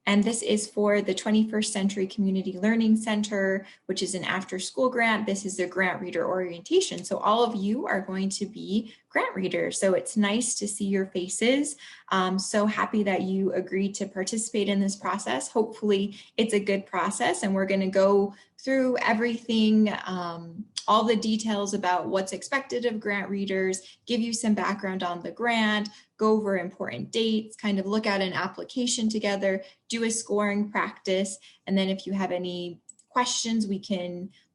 And this is for the 21st Century Community Learning Center, which is an after-school grant. This is the grant reader orientation. So all of you are going to be grant readers. So it's nice to see your faces. So happy that you agreed to participate in this process. Hopefully it's a good process, and we're going to go through everything, all the details about what's expected of grant readers, give you some background on the grant, go over important dates, kind of look at an application together, do a scoring practice, and then if you have any questions,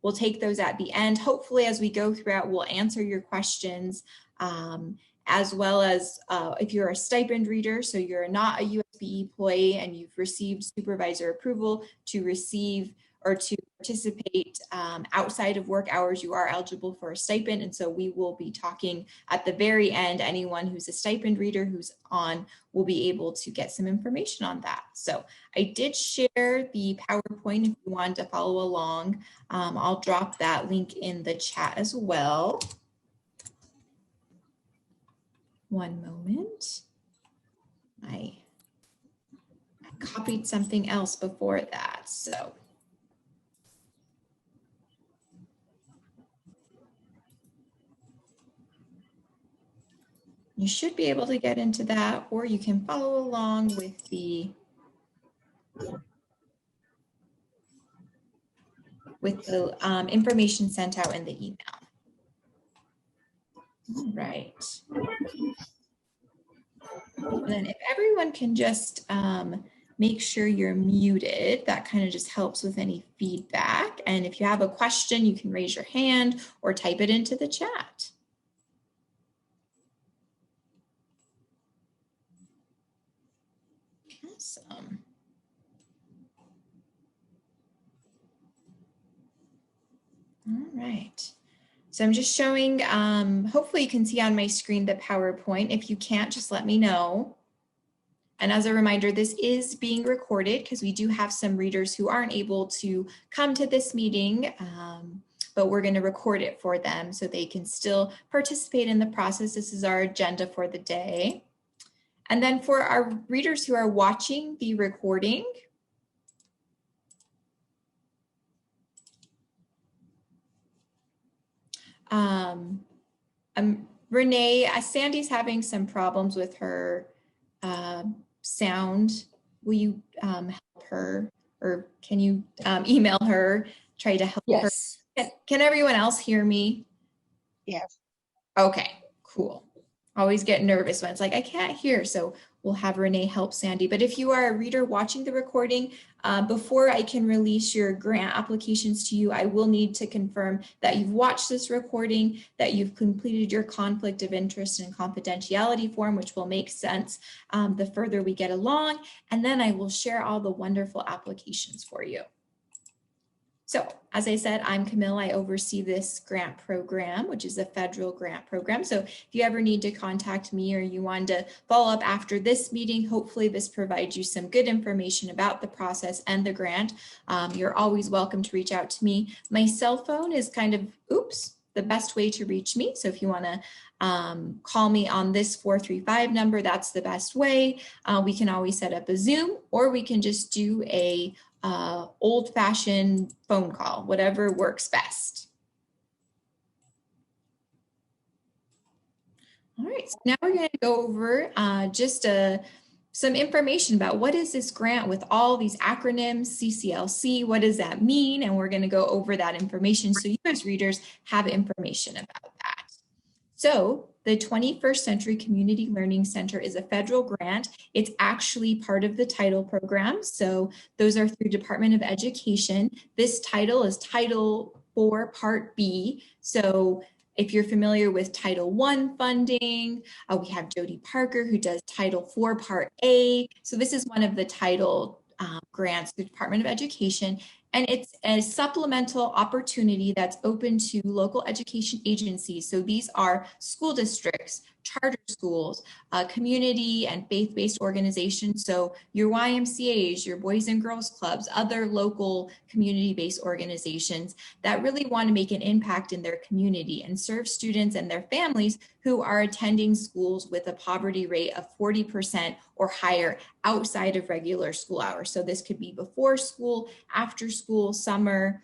we'll take those at the end. Hopefully, as we go throughout, we'll answer your questions, as well as if you're a stipend reader, so you're not a USB employee and you've received supervisor approval to receive or to participate outside of work hours, you are eligible for a stipend. And so we will be talking at the very end. Anyone who's a stipend reader who's on will be able to get some information on that. So I did share the PowerPoint if you want to follow along. I'll drop that link in the chat as well. One moment. I copied something else before that, so. You should be able to get into that, or you can follow along with the information sent out in the email. All right. And then if everyone can just make sure you're muted, that kind of just helps with any feedback. And if you have a question, you can raise your hand or type it into the chat. Awesome. All right. So I'm just showing, hopefully you can see on my screen the PowerPoint. If you can't, just let me know. And as a reminder, this is being recorded because we do have some readers who aren't able to come to this meeting, but we're going to record it for them so they can still participate in the process. This is our agenda for the day. And then for our readers who are watching the recording, Renee, Sandy's having some problems with her sound. Will you help her, or can you email her, try to help her? Can everyone else hear me? Yes. Okay, cool. Always get nervous when it's like, I can't hear. So we'll have Renee help Sandy. But if you are a reader watching the recording, before I can release your grant applications to you, I will need to confirm that you've watched this recording, that you've completed your conflict of interest and confidentiality form, which will make sense the further we get along. And then I will share all the wonderful applications for you. So, as I said, I'm Camille. I oversee this grant program, which is a federal grant program. So if you ever need to contact me or you want to follow up after this meeting, hopefully this provides you some good information about the process and the grant. You're always welcome to reach out to me. My cell phone is kind of, the best way to reach me. So if you want to call me on this 435 number, that's the best way. We can always set up a Zoom, or we can just do a old-fashioned phone call, whatever works best. All right, so now we're going to go over just some information about what is this grant with all these acronyms, CCLC, what does that mean? And we're going to go over that information so you as readers have information about that. So the 21st Century Community Learning Center is a federal grant. It's actually part of the title program. So those are through Department of Education. This title is Title IV Part B. So if you're familiar with Title I funding, we have Jody Parker who does Title IV Part A. So this is one of the title grants through the Department of Education. And it's a supplemental opportunity that's open to local education agencies. So these are school districts, charter schools, community and faith-based organizations. So your YMCAs, your Boys and Girls Clubs, other local community-based organizations that really want to make an impact in their community and serve students and their families who are attending schools with a poverty rate of 40% or higher outside of regular school hours. So this could be before school, after school, summer,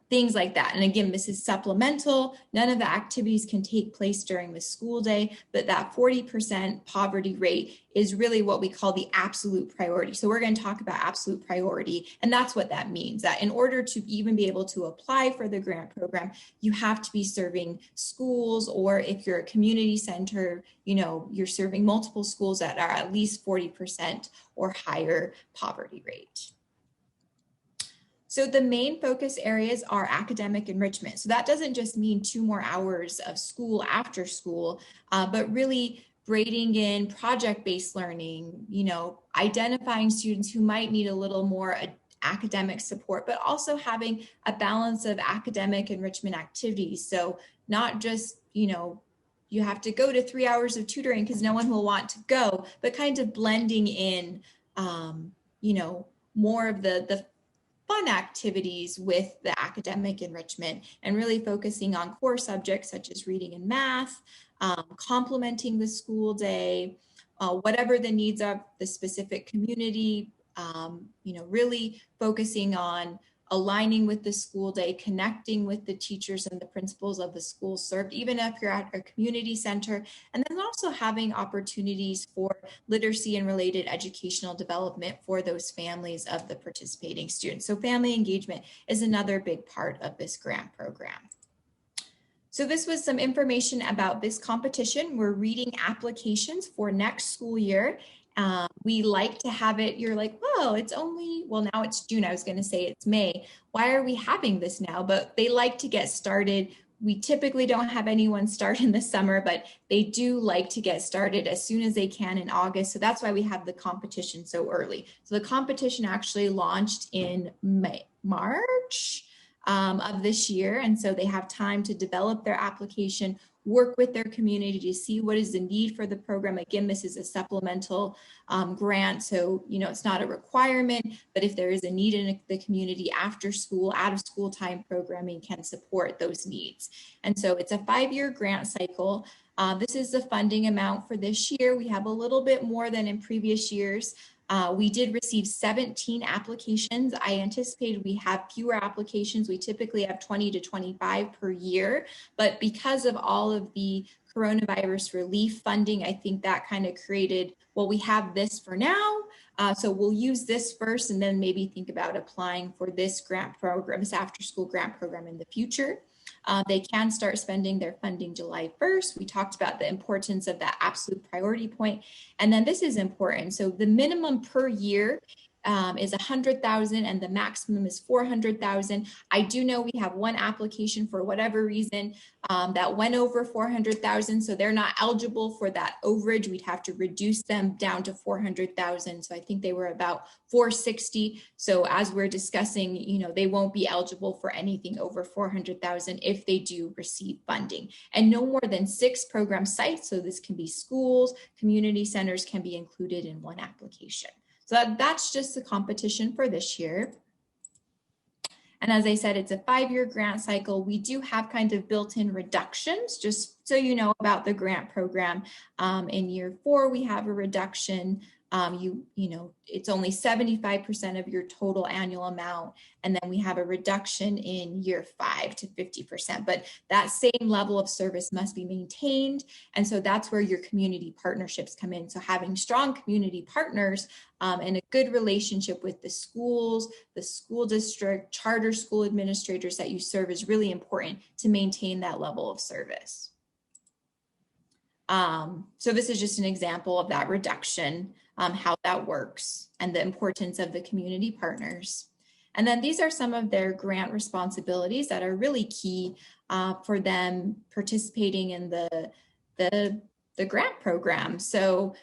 things like that. And again, this is supplemental. None of the activities can take place during the school day, but that 40% poverty rate is really what we call the absolute priority. So we're going to talk about absolute priority, and that's what that means, that in order to even be able to apply for the grant program, you have to be serving schools, or if you're a community center, you know, you're serving multiple schools that are at least 40% or higher poverty rate. So the main focus areas are academic enrichment. So that doesn't just mean 2 more hours of school after school, but really braiding in project-based learning, you know, identifying students who might need a little more academic support, but also having a balance of academic enrichment activities. So not just, you know, you have to go to 3 hours of tutoring because no one will want to go, but kind of blending in, you know, more of the fun activities with the academic enrichment, and really focusing on core subjects such as reading and math, complementing the school day, whatever the needs of the specific community, you know, really focusing on aligning with the school day, connecting with the teachers and the principals of the school served, even if you're at a community center, and then also having opportunities for literacy and related educational development for those families of the participating students. So family engagement is another big part of this grant program. So this was some information about this competition. We're reading applications for next school year. We like to have it, you're like, well, it's only, well, now it's June. I was going to say it's May. Why are we having this now? But they like to get started. We typically don't have anyone start in the summer, but they do like to get started as soon as they can in August. So that's why we have the competition so early. So the competition actually launched in March of this year. And so they have time to develop their application, work with their community to see what is the need for the program. Again, this is a supplemental grant, so you know it's not a requirement, but if there is a need in the community after school, out of school time programming can support those needs. And so it's a 5-year grant cycle. This is the funding amount for this year. We have a little bit more than in previous years. We did receive 17 applications. I anticipated we have fewer applications. We typically have 20 to 25 per year, but because of all of the coronavirus relief funding, I think that kind of created, well, we have this for now, so we'll use this first and then maybe think about applying for this grant program, this after school grant program in the future. They can start spending their funding July 1st. We talked about the importance of that absolute priority point. And then this is important. So the minimum per year is 100,000 and the maximum is 400,000. I do know we have one application for whatever reason that went over 400,000, so they're not eligible for that overage. We'd have to reduce them down to 400,000. So I think they were about 460. So as we're discussing, you know, they won't be eligible for anything over 400,000 if they do receive funding, and no more than 6 program sites. So this can be schools, community centers can be included in one application. So that's just the competition for this year. And as I said, it's a 5-year grant cycle. We do have kind of built-in reductions, just so you know about the grant program. In year 4, we have a reduction. You know, it's only 75% of your total annual amount. And then we have a reduction in year 5 to 50%, but that same level of service must be maintained. And so that's where your community partnerships come in. So having strong community partners and a good relationship with the schools, the school district, charter school administrators that you serve is really important to maintain that level of service. So this is just an example of that reduction, how that works, and the importance of the community partners. And then these are some of their grant responsibilities that are really key for them participating in the grant program. So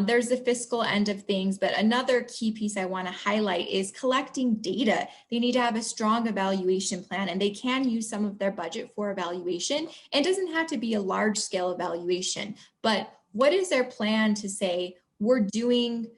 There's the fiscal end of things, but another key piece I want to highlight is collecting data. They need to have a strong evaluation plan, and they can use some of their budget for evaluation. It doesn't have to be a large scale evaluation, but what is their plan to say, we're doing,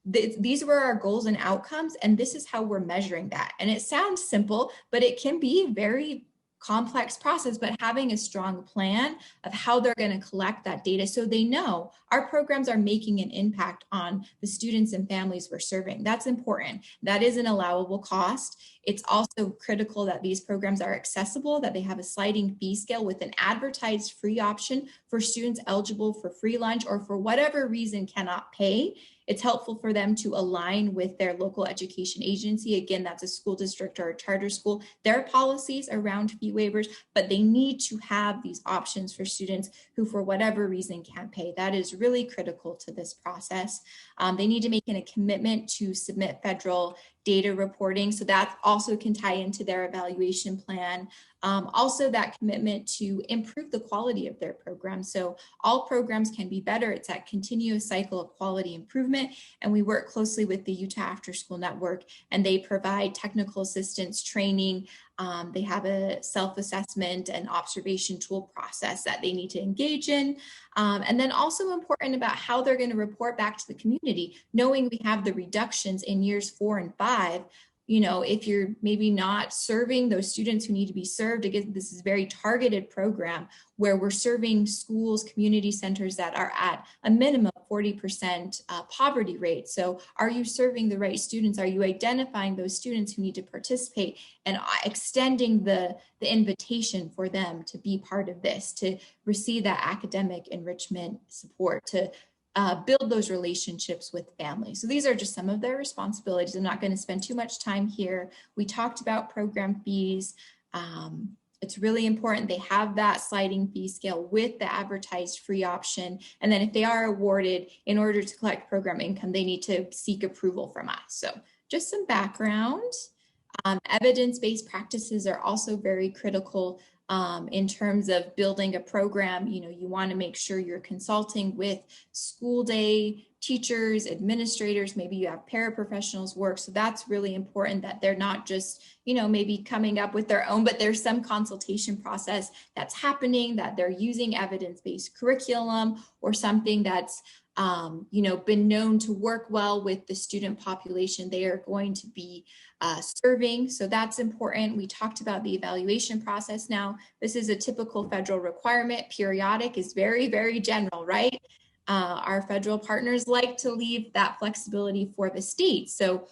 these were our goals and outcomes, and this is how we're measuring that. And it sounds simple, but it can be very complex process, but having a strong plan of how they're going to collect that data so they know our programs are making an impact on the students and families we're serving. That's important. That is an allowable cost. It's also critical that these programs are accessible, that they have a sliding fee scale with an advertised free option for students eligible for free lunch or for whatever reason cannot pay. It's helpful for them to align with their local education agency. Again, that's a school district or a charter school, their policies around fee waivers, but they need to have these options for students who for whatever reason can't pay. That is really critical to this process. They need to make a commitment to submit federal data reporting, so that also can tie into their evaluation plan. Also that commitment to improve the quality of their program. So all programs can be better. It's that continuous cycle of quality improvement. And we work closely with the Utah After School Network, and they provide technical assistance training. They have a self-assessment and observation tool process that they need to engage in. And then also important about how they're going to report back to the community, knowing we have the reductions in years 4 and 5. You know, if you're maybe not serving those students who need to be served, again, this is a very targeted program where we're serving schools, community centers that are at a minimum 40% poverty rate. So are you serving the right students? Are you identifying those students who need to participate and extending the invitation for them to be part of this, to receive that academic enrichment support, to build those relationships with families. So these are just some of their responsibilities. I'm not going to spend too much time here. We talked about program fees. It's really important they have that sliding fee scale with the advertised free option. And then if they are awarded, in order to collect program income, they need to seek approval from us. So just some background. Evidence-based practices are also very critical in terms of building a program. You know, you want to make sure you're consulting with school day teachers, administrators, maybe you have paraprofessionals work. So that's really important that they're not just, you know, maybe coming up with their own, but there's some consultation process that's happening, that they're using evidence-based curriculum or something that's you know, been known to work well with the student population they are going to be serving. So that's important. We talked about the evaluation process. Now, this is a typical federal requirement. Periodic is very, very general, right? Our federal partners like to leave that flexibility for the state. So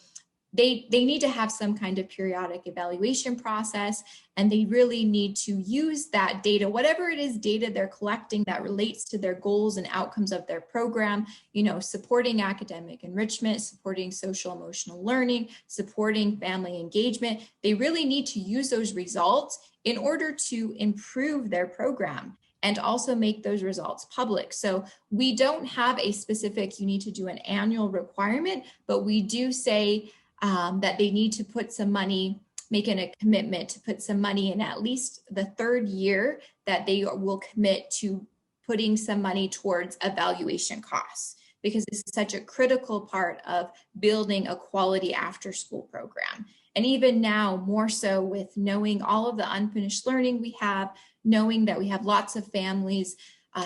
they need to have some kind of periodic evaluation process, and they really need to use that data, whatever it is data they're collecting that relates to their goals and outcomes of their program, you know, supporting academic enrichment, supporting social emotional learning, supporting family engagement. They really need to use those results in order to improve their program and also make those results public. So we don't have a specific, you need to do an annual requirement, but we do say that they need to put some money, making a commitment to put some money in at least the 3rd year, that they will commit to putting some money towards evaluation costs, because this is such a critical part of building a quality after school program. And even now, more so with knowing all of the unfinished learning we have, knowing that we have lots of families,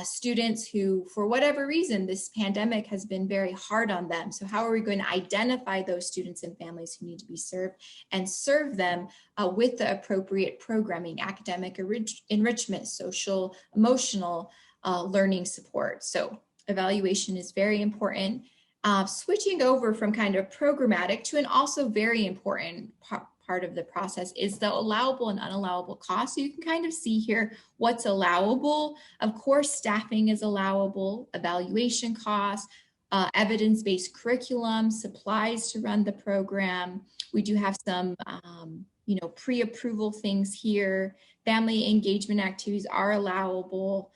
students who, for whatever reason, this pandemic has been very hard on them. So how are we going to identify those students and families who need to be served and serve them with the appropriate programming, academic enrichment, social, emotional learning support? So evaluation is very important. Switching over from kind of programmatic to an also very important part of the process is the allowable and unallowable costs. So you can kind of see here what's allowable. Of course, staffing is allowable, evaluation costs, evidence-based curriculum, supplies to run the program. We do have some, you know, pre-approval things here. Family engagement activities are allowable.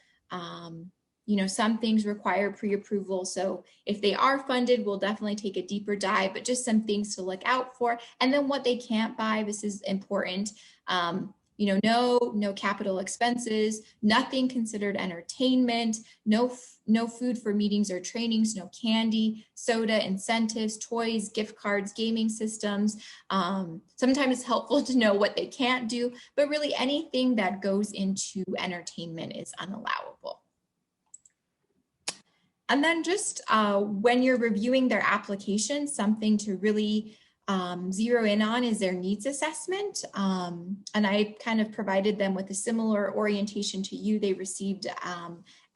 You know, some things require pre-approval. So if they are funded, we'll definitely take a deeper dive, but just some things to look out for. And then what they can't buy, this is important. no capital expenses, nothing considered entertainment, no food for meetings or trainings, no candy, soda, incentives, toys, gift cards, gaming systems. Sometimes it's helpful to know what they can't do, but really anything that goes into entertainment is unallowable. And then just when you're reviewing their application, something to really zero in on is their needs assessment. And I kind of provided them with a similar orientation to you. They received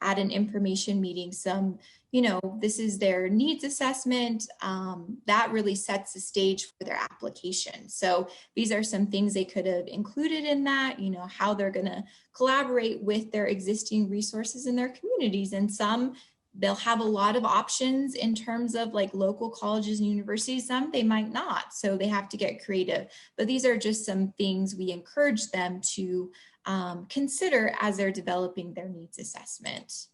at an information meeting some, this is their needs assessment. That really sets the stage for their application. So these are some things they could have included in that, how they're going to collaborate with their existing resources in their communities. And some they'll have a lot of options in terms of like local colleges and universities. Some they might not, so they have to get creative. But these are just some things we encourage them to consider as they're developing their needs assessment.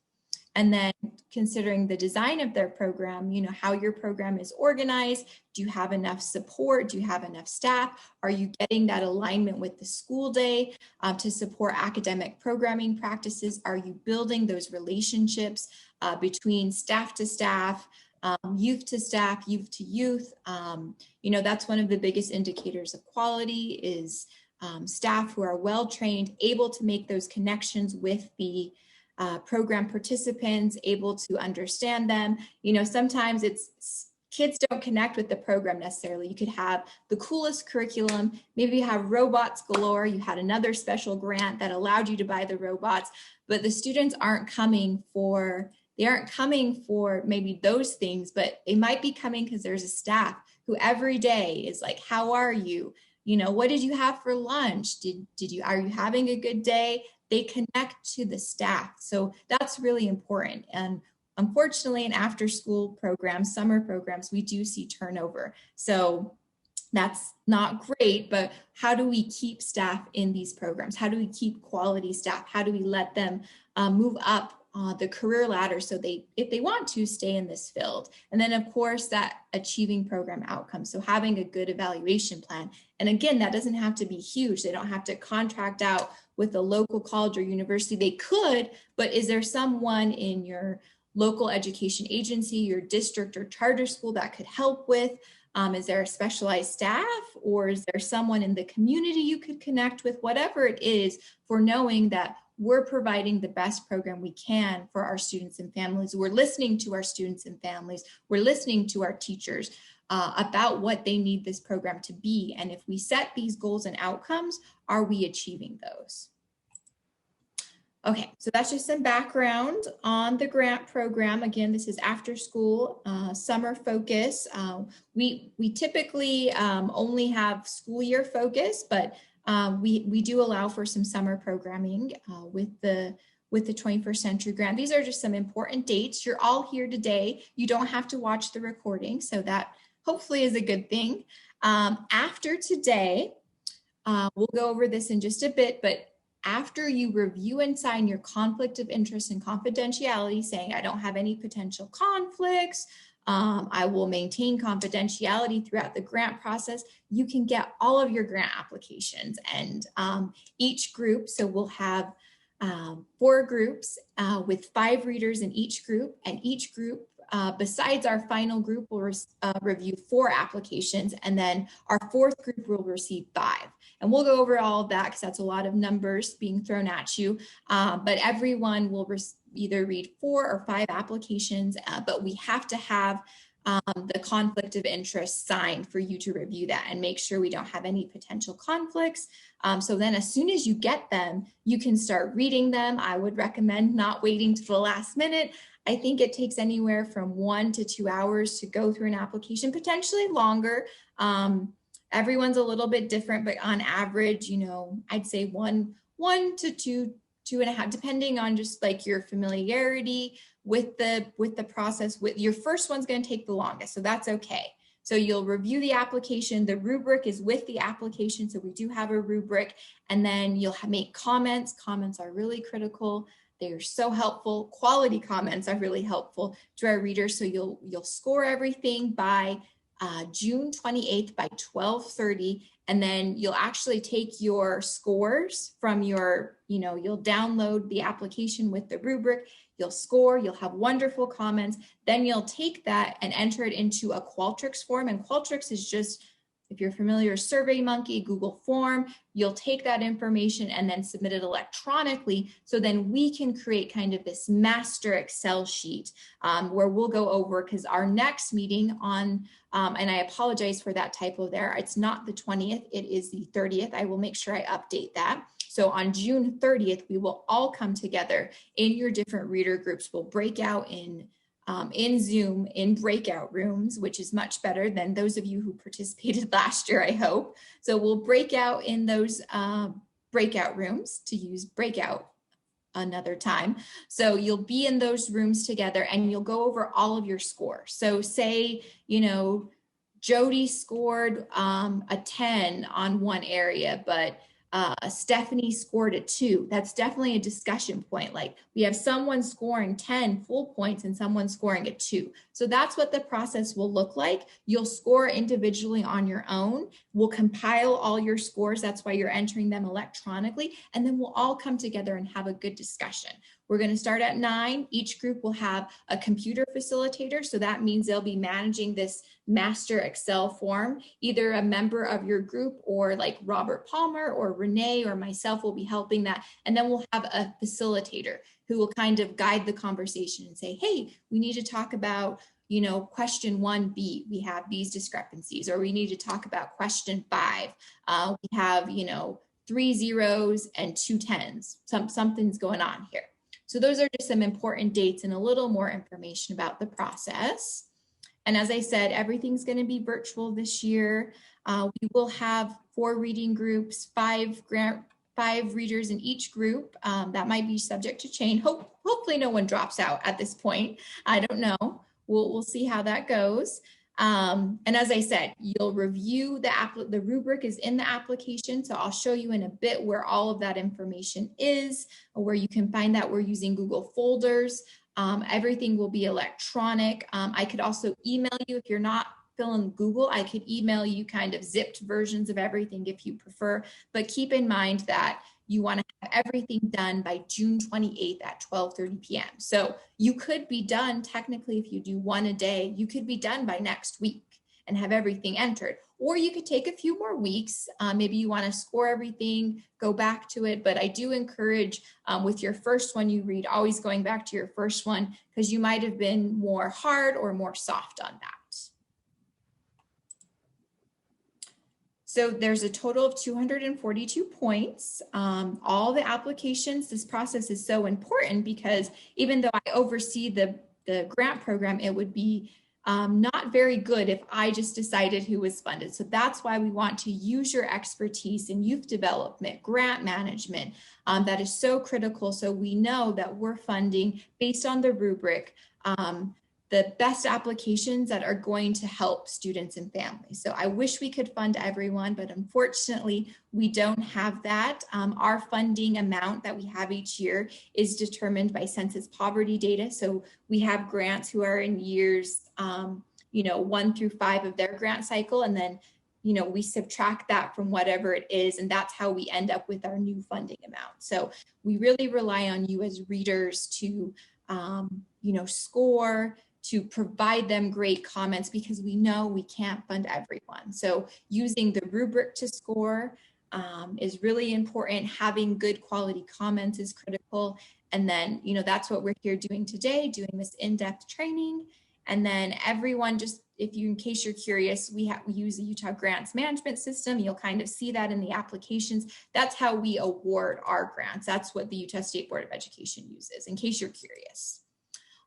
And then considering the design of their program, how your program is organized. Do you have enough support? Do you have enough staff? Are you getting that alignment with the school day to support academic programming practices? Are you building those relationships between staff to staff, youth to staff, youth to youth? That's one of the biggest indicators of quality is staff who are well-trained, able to make those connections with the program participants, able to understand them. Sometimes kids don't connect with the program necessarily. You could have the coolest curriculum, maybe you have robots galore, you had another special grant that allowed you to buy the robots, but the students aren't coming for maybe those things, but they might be coming because there's a staff who every day is like, how are you? What did you have for lunch? Are you having a good day? They connect to the staff. So that's really important. And unfortunately, in after school programs, summer programs, we do see turnover. So that's not great, but how do we keep staff in these programs? How do we keep quality staff? How do we let them move up the career ladder so if they want to, stay in this field? And then of course that achieving program outcomes. So having a good evaluation plan. And again, that doesn't have to be huge. They don't have to contract out with a local college or university. They could, but is there someone in your local education agency, your district or charter school that could help with? Is there a specialized staff, or is there someone in the community you could connect with? Whatever it is, for knowing that we're providing the best program we can for our students and families. We're listening to our students and families. We're listening to our teachers about what they need this program to be. And if we set these goals and outcomes, are we achieving those? Okay, so that's just some background on the grant program. Again, this is after school summer focus. We typically only have school year focus, but we do allow for some summer programming with the 21st Century Grant. These are just some important dates. You're all here today. You don't have to watch the recording, so that hopefully is a good thing. After today, we'll go over this in just a bit, but after you review and sign your conflict of interest and confidentiality, saying I don't have any potential conflicts, I will maintain confidentiality throughout the grant process, you can get all of your grant applications. And each group, so we'll have 4 groups with 5 readers in each group, and each group besides our final group will review 4 applications, and then our 4th group will receive 5. And we'll go over all of that because that's a lot of numbers being thrown at you. But everyone will either read 4 or 5 applications, but we have to have the conflict of interest signed for you to review that and make sure we don't have any potential conflicts. So then as soon as you get them, you can start reading them. I would recommend not waiting to the last minute. I think it takes anywhere from 1 to 2 hours to go through an application, potentially longer. Everyone's a little bit different, but on average, I'd say 1 to 2.5, depending on just like your familiarity with the process. With your first one's going to take the longest, so that's okay. So you'll review the application. The rubric is with the application, so we do have a rubric, and then you'll make comments. Comments are really critical. They are so helpful. Quality comments are really helpful to our readers. So you'll score everything by June 28th by 12:30. And then you'll actually take your scores from your, you'll download the application with the rubric, you'll score, you'll have wonderful comments. Then you'll take that and enter it into a Qualtrics form. And Qualtrics is just, if you're familiar, SurveyMonkey, Google form, you'll take that information and then submit it electronically. So then we can create kind of this master Excel sheet where we'll go over, because our next meeting on, and I apologize for that typo there, it's not the 20th, it is the 30th. I will make sure I update that. So on June 30th, we will all come together in your different reader groups. We'll break out in Zoom in breakout rooms, which is much better than those of you who participated last year, I hope. So we'll break out in those breakout rooms, to use breakout another time. So you'll be in those rooms together and you'll go over all of your scores. So say, Jody scored a 10 on one area, but Stephanie scored a 2. That's definitely a discussion point. Like, we have someone scoring 10 full points and someone scoring a 2. So that's what the process will look like. You'll score individually on your own. We'll compile all your scores. That's why you're entering them electronically. And then we'll all come together and have a good discussion. We're going to start at 9. Each group will have a computer facilitator. So that means they'll be managing this master Excel form. Either a member of your group, or like Robert Palmer or Renee or myself, will be helping that. And then we'll have a facilitator who will kind of guide the conversation and say, hey, we need to talk about, question 1B, we have these discrepancies, or we need to talk about question 5. We have, 3 zeros and 2 10s. Something's going on here. So those are just some important dates and a little more information about the process. And as I said, everything's going to be virtual this year. We will have 4 reading groups, 5 readers in each group. That might be subject to change. Hopefully no one drops out at this point. I don't know. We'll see how that goes. And as I said, you'll review the rubric is in the application. So I'll show you in a bit where all of that information is, or where you can find that. We're using Google folders. Everything will be electronic. I could also email you if you're not filling Google. I could email you kind of zipped versions of everything if you prefer, but keep in mind that you want to have everything done by June 28th at 12:30 p.m. So you could be done technically, if you do one a day, you could be done by next week and have everything entered. Or you could take a few more weeks. Maybe you want to score everything, go back to it. But I do encourage with your first one you read, always going back to your first one, because you might have been more hard or more soft on that. So there's a total of 242 points. All the applications, this process is so important because even though I oversee the grant program, it would be not very good if I just decided who was funded. So that's why we want to use your expertise in youth development, grant management. That is so critical. So we know that we're funding based on the rubric, the best applications that are going to help students and families. So I wish we could fund everyone, but unfortunately we don't have that. Our funding amount that we have each year is determined by census poverty data. So we have grants who are in years 1 through 5 of their grant cycle, and then we subtract that from whatever it is, and that's how we end up with our new funding amount. So we really rely on you as readers to score, to provide them great comments, because we know we can't fund everyone. So using the rubric to score is really important. Having good quality comments is critical. And then, that's what we're here doing today, doing this in-depth training. And then everyone, just in case you're curious, we use the Utah Grants Management System. You'll kind of see that in the applications. That's how we award our grants. That's what the Utah State Board of Education uses, in case you're curious.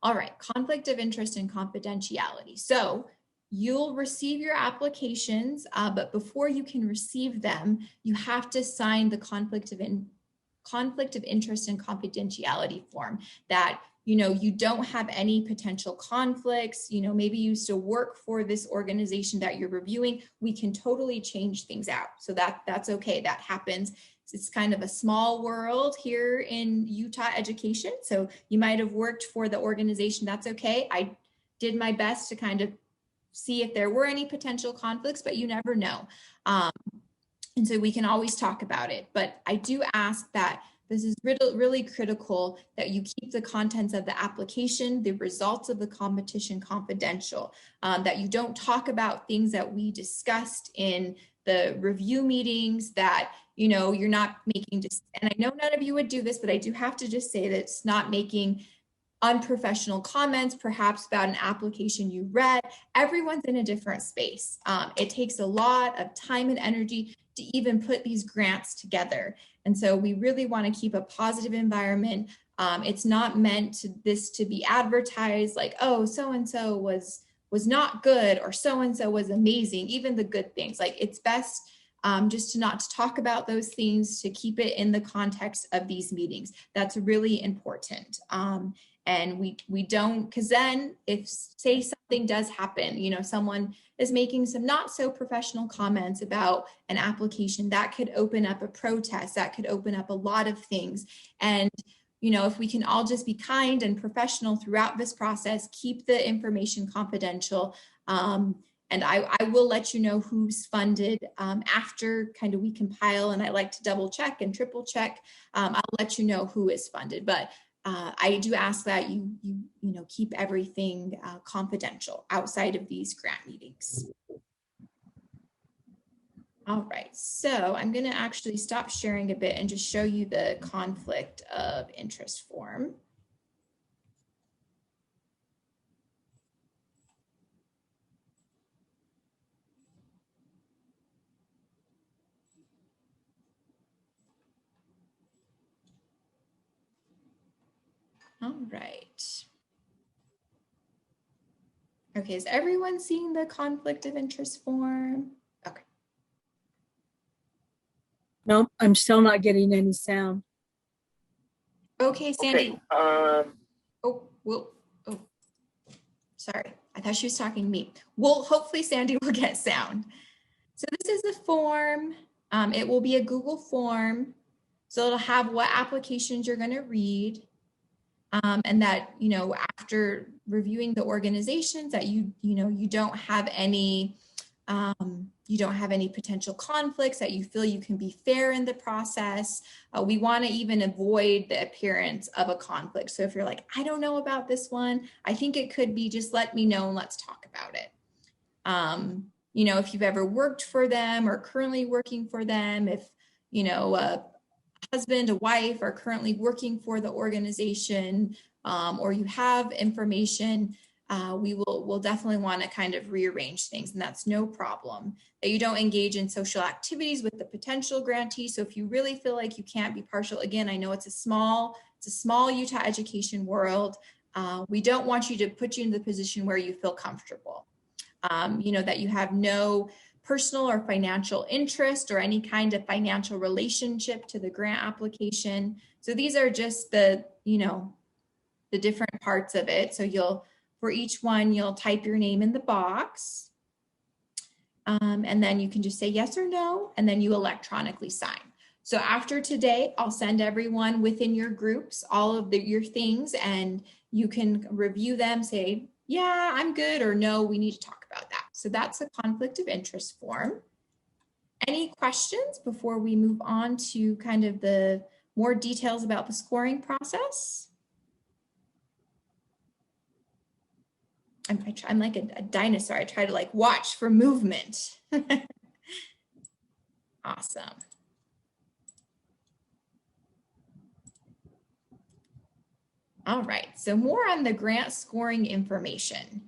All right, conflict of interest and confidentiality. So you'll receive your applications, but before you can receive them, you have to sign the conflict of interest and confidentiality form that, you don't have any potential conflicts. Maybe you used to work for this organization that you're reviewing. We can totally change things out. So that's okay. That happens. It's kind of a small world here in Utah education. So you might have worked for the organization. That's okay. I did my best to kind of see if there were any potential conflicts, but you never know. And so we can always talk about it. But I do ask that this is really critical that you keep the contents of the application, the results of the competition confidential, that you don't talk about things that we discussed in the review meetings, that, you know, you're not making, and I know none of you would do this, but I do have to just say that it's not making unprofessional comments, perhaps about an application you read. Everyone's in a different space. It takes a lot of time and energy to even put these grants together. And so we really want to keep a positive environment. It's not meant to be advertised like, oh, so-and-so was not good, or so-and-so was amazing, even the good things. Like, it's best just to not to talk about those things, to keep it in the context of these meetings. That's really important. And we don't, because then if, say, something does happen, you know, someone is making some not so professional comments about an application, that could open up a protest, that could open up a lot of things. And, you know, if we can all just be kind and professional throughout this process, keep the information confidential. And I will let you know who's funded after kind of we compile, and I like to double check and triple check. I'll let you know who is funded, but I do ask that you know, keep everything confidential outside of these grant meetings. All right, so I'm going to actually stop sharing a bit and just show you the conflict of interest form. All right. Okay, is everyone seeing the conflict of interest form? Okay. Nope, I'm still not getting any sound. Okay, Sandy. Okay, Oh, sorry. I thought she was talking to me. Well, hopefully Sandy will get sound. So this is the form. It will be a Google form. So it'll have what applications you're going to read. And that, you know, after reviewing the organizations, that you don't have any potential conflicts, that you feel you can be fair in the process. We want to even avoid the appearance of a conflict. So if you're like, I don't know about this one, I think it could be, just let me know and let's talk about it. You know, if you've ever worked for them or currently working for them, if, you know, a husband, a wife are currently working for the organization, or you have information, we'll definitely want to kind of rearrange things, and that's no problem. That you don't engage in social activities with the potential grantee. So if you really feel like you can't be partial, again, I know it's a small Utah education world. We don't want you to put you in the position where you feel comfortable. You know, that you have no personal or financial interest or any kind of financial relationship to the grant application. So these are just the, you know, the different parts of it. So for each one, you'll type your name in the box. And then you can just say yes or no, and then you electronically sign. So after today, I'll send everyone within your groups all of your things, and you can review them, say, yeah, I'm good, or no, we need to talk about that. So that's a conflict of interest form. Any questions before we move on to kind of the more details about the scoring process? I'm like a dinosaur. I try to like watch for movement. Awesome. All right, so more on the grant scoring information.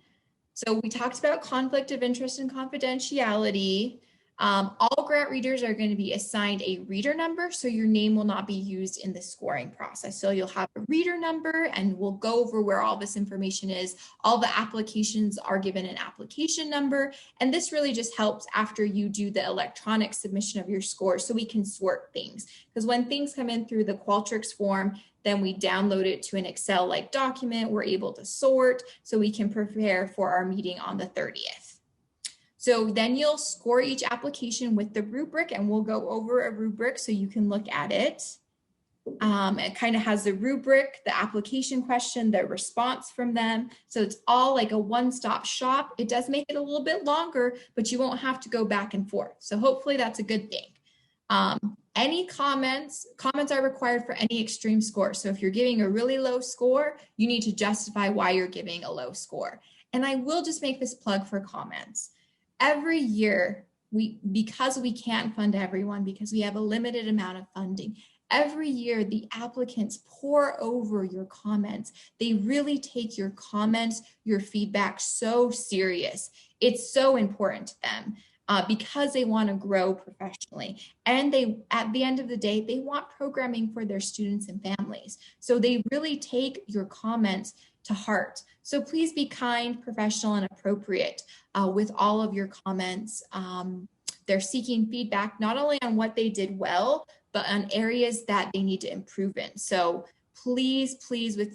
So we talked about conflict of interest and confidentiality. All grant readers are going to be assigned a reader number, so your name will not be used in the scoring process. So you'll have a reader number, and we'll go over where all this information is. All the applications are given an application number, and this really just helps after you do the electronic submission of your score, so we can sort things. Because when things come in through the Qualtrics form, then we download it to an Excel-like document. We're able to sort, so we can prepare for our meeting on the 30th. So then you'll score each application with the rubric, and we'll go over a rubric so you can look at it. It kind of has the rubric, the application question, the response from them. So it's all like a one-stop shop. It does make it a little bit longer, but you won't have to go back and forth. So hopefully that's a good thing. Any comments are required for any extreme score. So if you're giving a really low score, you need to justify why you're giving a low score. And I will just make this plug for comments. Every year, because we can't fund everyone, because we have a limited amount of funding, every year the applicants pour over your comments. They really take your comments, your feedback so serious. It's so important to them. Because they want to grow professionally. And they, at the end of the day, they want programming for their students and families. So they really take your comments to heart. So please be kind, professional, and appropriate with all of your comments. They're seeking feedback, not only on what they did well, but on areas that they need to improve in. So please, with,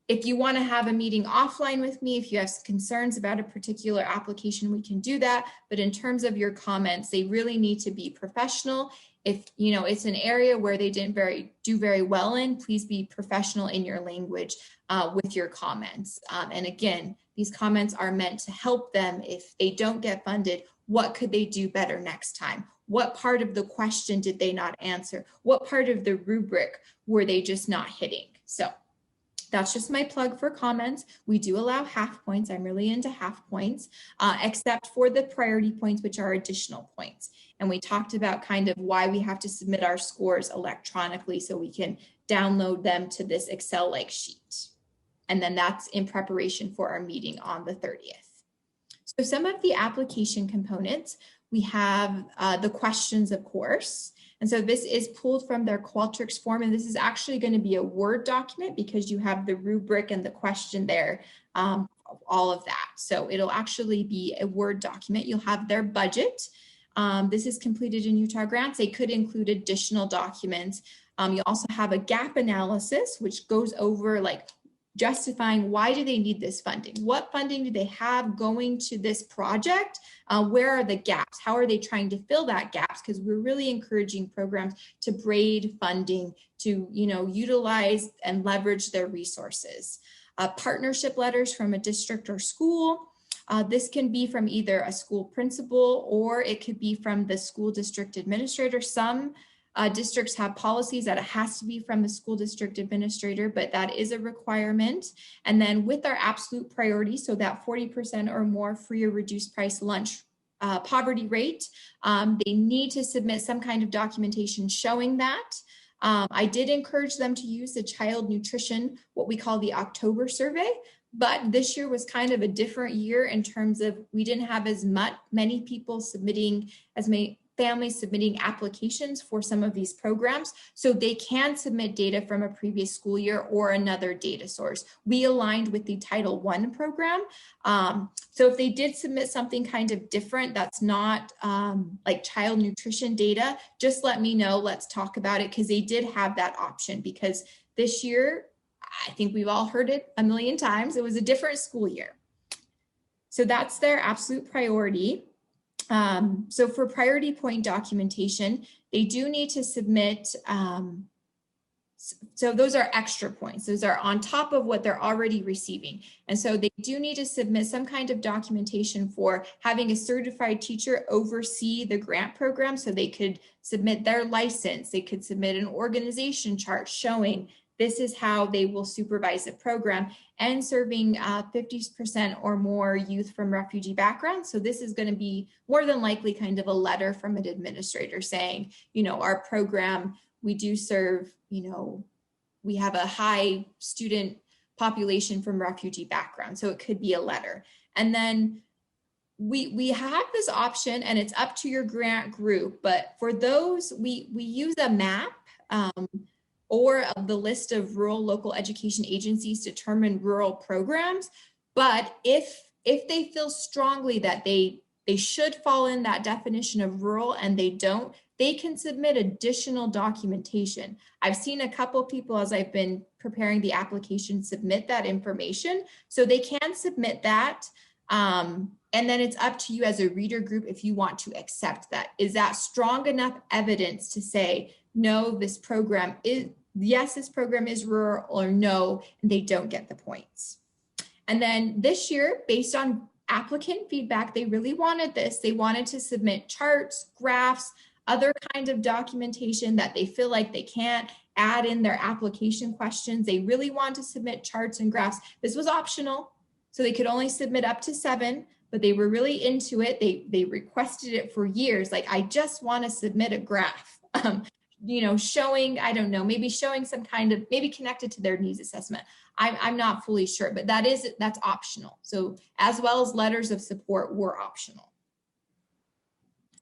if you want to have a meeting offline with me, if you have concerns about a particular application, we can do that. But in terms of your comments, they really need to be professional. If it's an area where they didn't do very well in, please be professional in your language with your comments. And again, these comments are meant to help them if they don't get funded. What could they do better next time? What part of the question did they not answer? What part of the rubric were they just not hitting? So that's just my plug for comments. We do allow half points. I'm really into half points, except for the priority points, which are additional points. And we talked about kind of why we have to submit our scores electronically so we can download them to this Excel-like sheet. And then that's in preparation for our meeting on the 30th. So some of the application components, we have the questions, of course. And so this is pulled from their Qualtrics form, and this is actually going to be a Word document because you have the rubric and the question there, all of that. So it'll actually be a Word document. You'll have their budget. This is completed in Utah grants. They could include additional documents. You also have a gap analysis, which goes over like justifying why do they need this funding? What funding do they have going to this project? Where are the gaps? How are they trying to fill that gaps? Because we're really encouraging programs to braid funding, to utilize and leverage their resources. Partnership letters from a district or school. This can be from either a school principal or it could be from the school district administrator. Some districts have policies that it has to be from the school district administrator, but that is a requirement. And then with our absolute priority, so that 40% or more free or reduced price lunch poverty rate, they need to submit some kind of documentation showing that. I did encourage them to use the child nutrition, what we call the October survey, but this year was kind of a different year in terms of we didn't have as many people submitting, as many families submitting applications for some of these programs, so they can submit data from a previous school year or another data source. We aligned with the Title I program. So if they did submit something kind of different that's not like child nutrition data, just let me know, let's talk about it, because they did have that option, because this year, I think we've all heard it a million times, it was a different school year. So that's their absolute priority. So for priority point documentation, they do need to submit, so those are extra points. Those are on top of what they're already receiving. And so they do need to submit some kind of documentation for having a certified teacher oversee the grant program. So they could submit their license. They could submit an organization chart showing this is how they will supervise the program, and serving 50% or more youth from refugee backgrounds. So this is going to be more than likely kind of a letter from an administrator saying, our program, we do serve, we have a high student population from refugee background. So it could be a letter. And then we have this option, and it's up to your grant group, but for those, we use a map or of the list of rural local education agencies determine rural programs. But if they feel strongly that they should fall in that definition of rural and they don't, they can submit additional documentation. I've seen a couple people, as I've been preparing the application, submit that information. So they can submit that. And then it's up to you as a reader group if you want to accept that. Is that strong enough evidence to say, no, this program is, yes, this program is rural, or no, and they don't get the points. And then this year, based on applicant feedback, they really wanted this. They wanted to submit charts, graphs, other kinds of documentation that they feel like they can't add in their application questions. They really want to submit charts and graphs. This was optional, so they could only submit up to 7, but they were really into it. They requested it for years. Like, I just want to submit a graph, you know, showing, I don't know, maybe showing some kind of, maybe connected to their needs assessment. I'm not fully sure, but that's optional. So as well as letters of support were optional.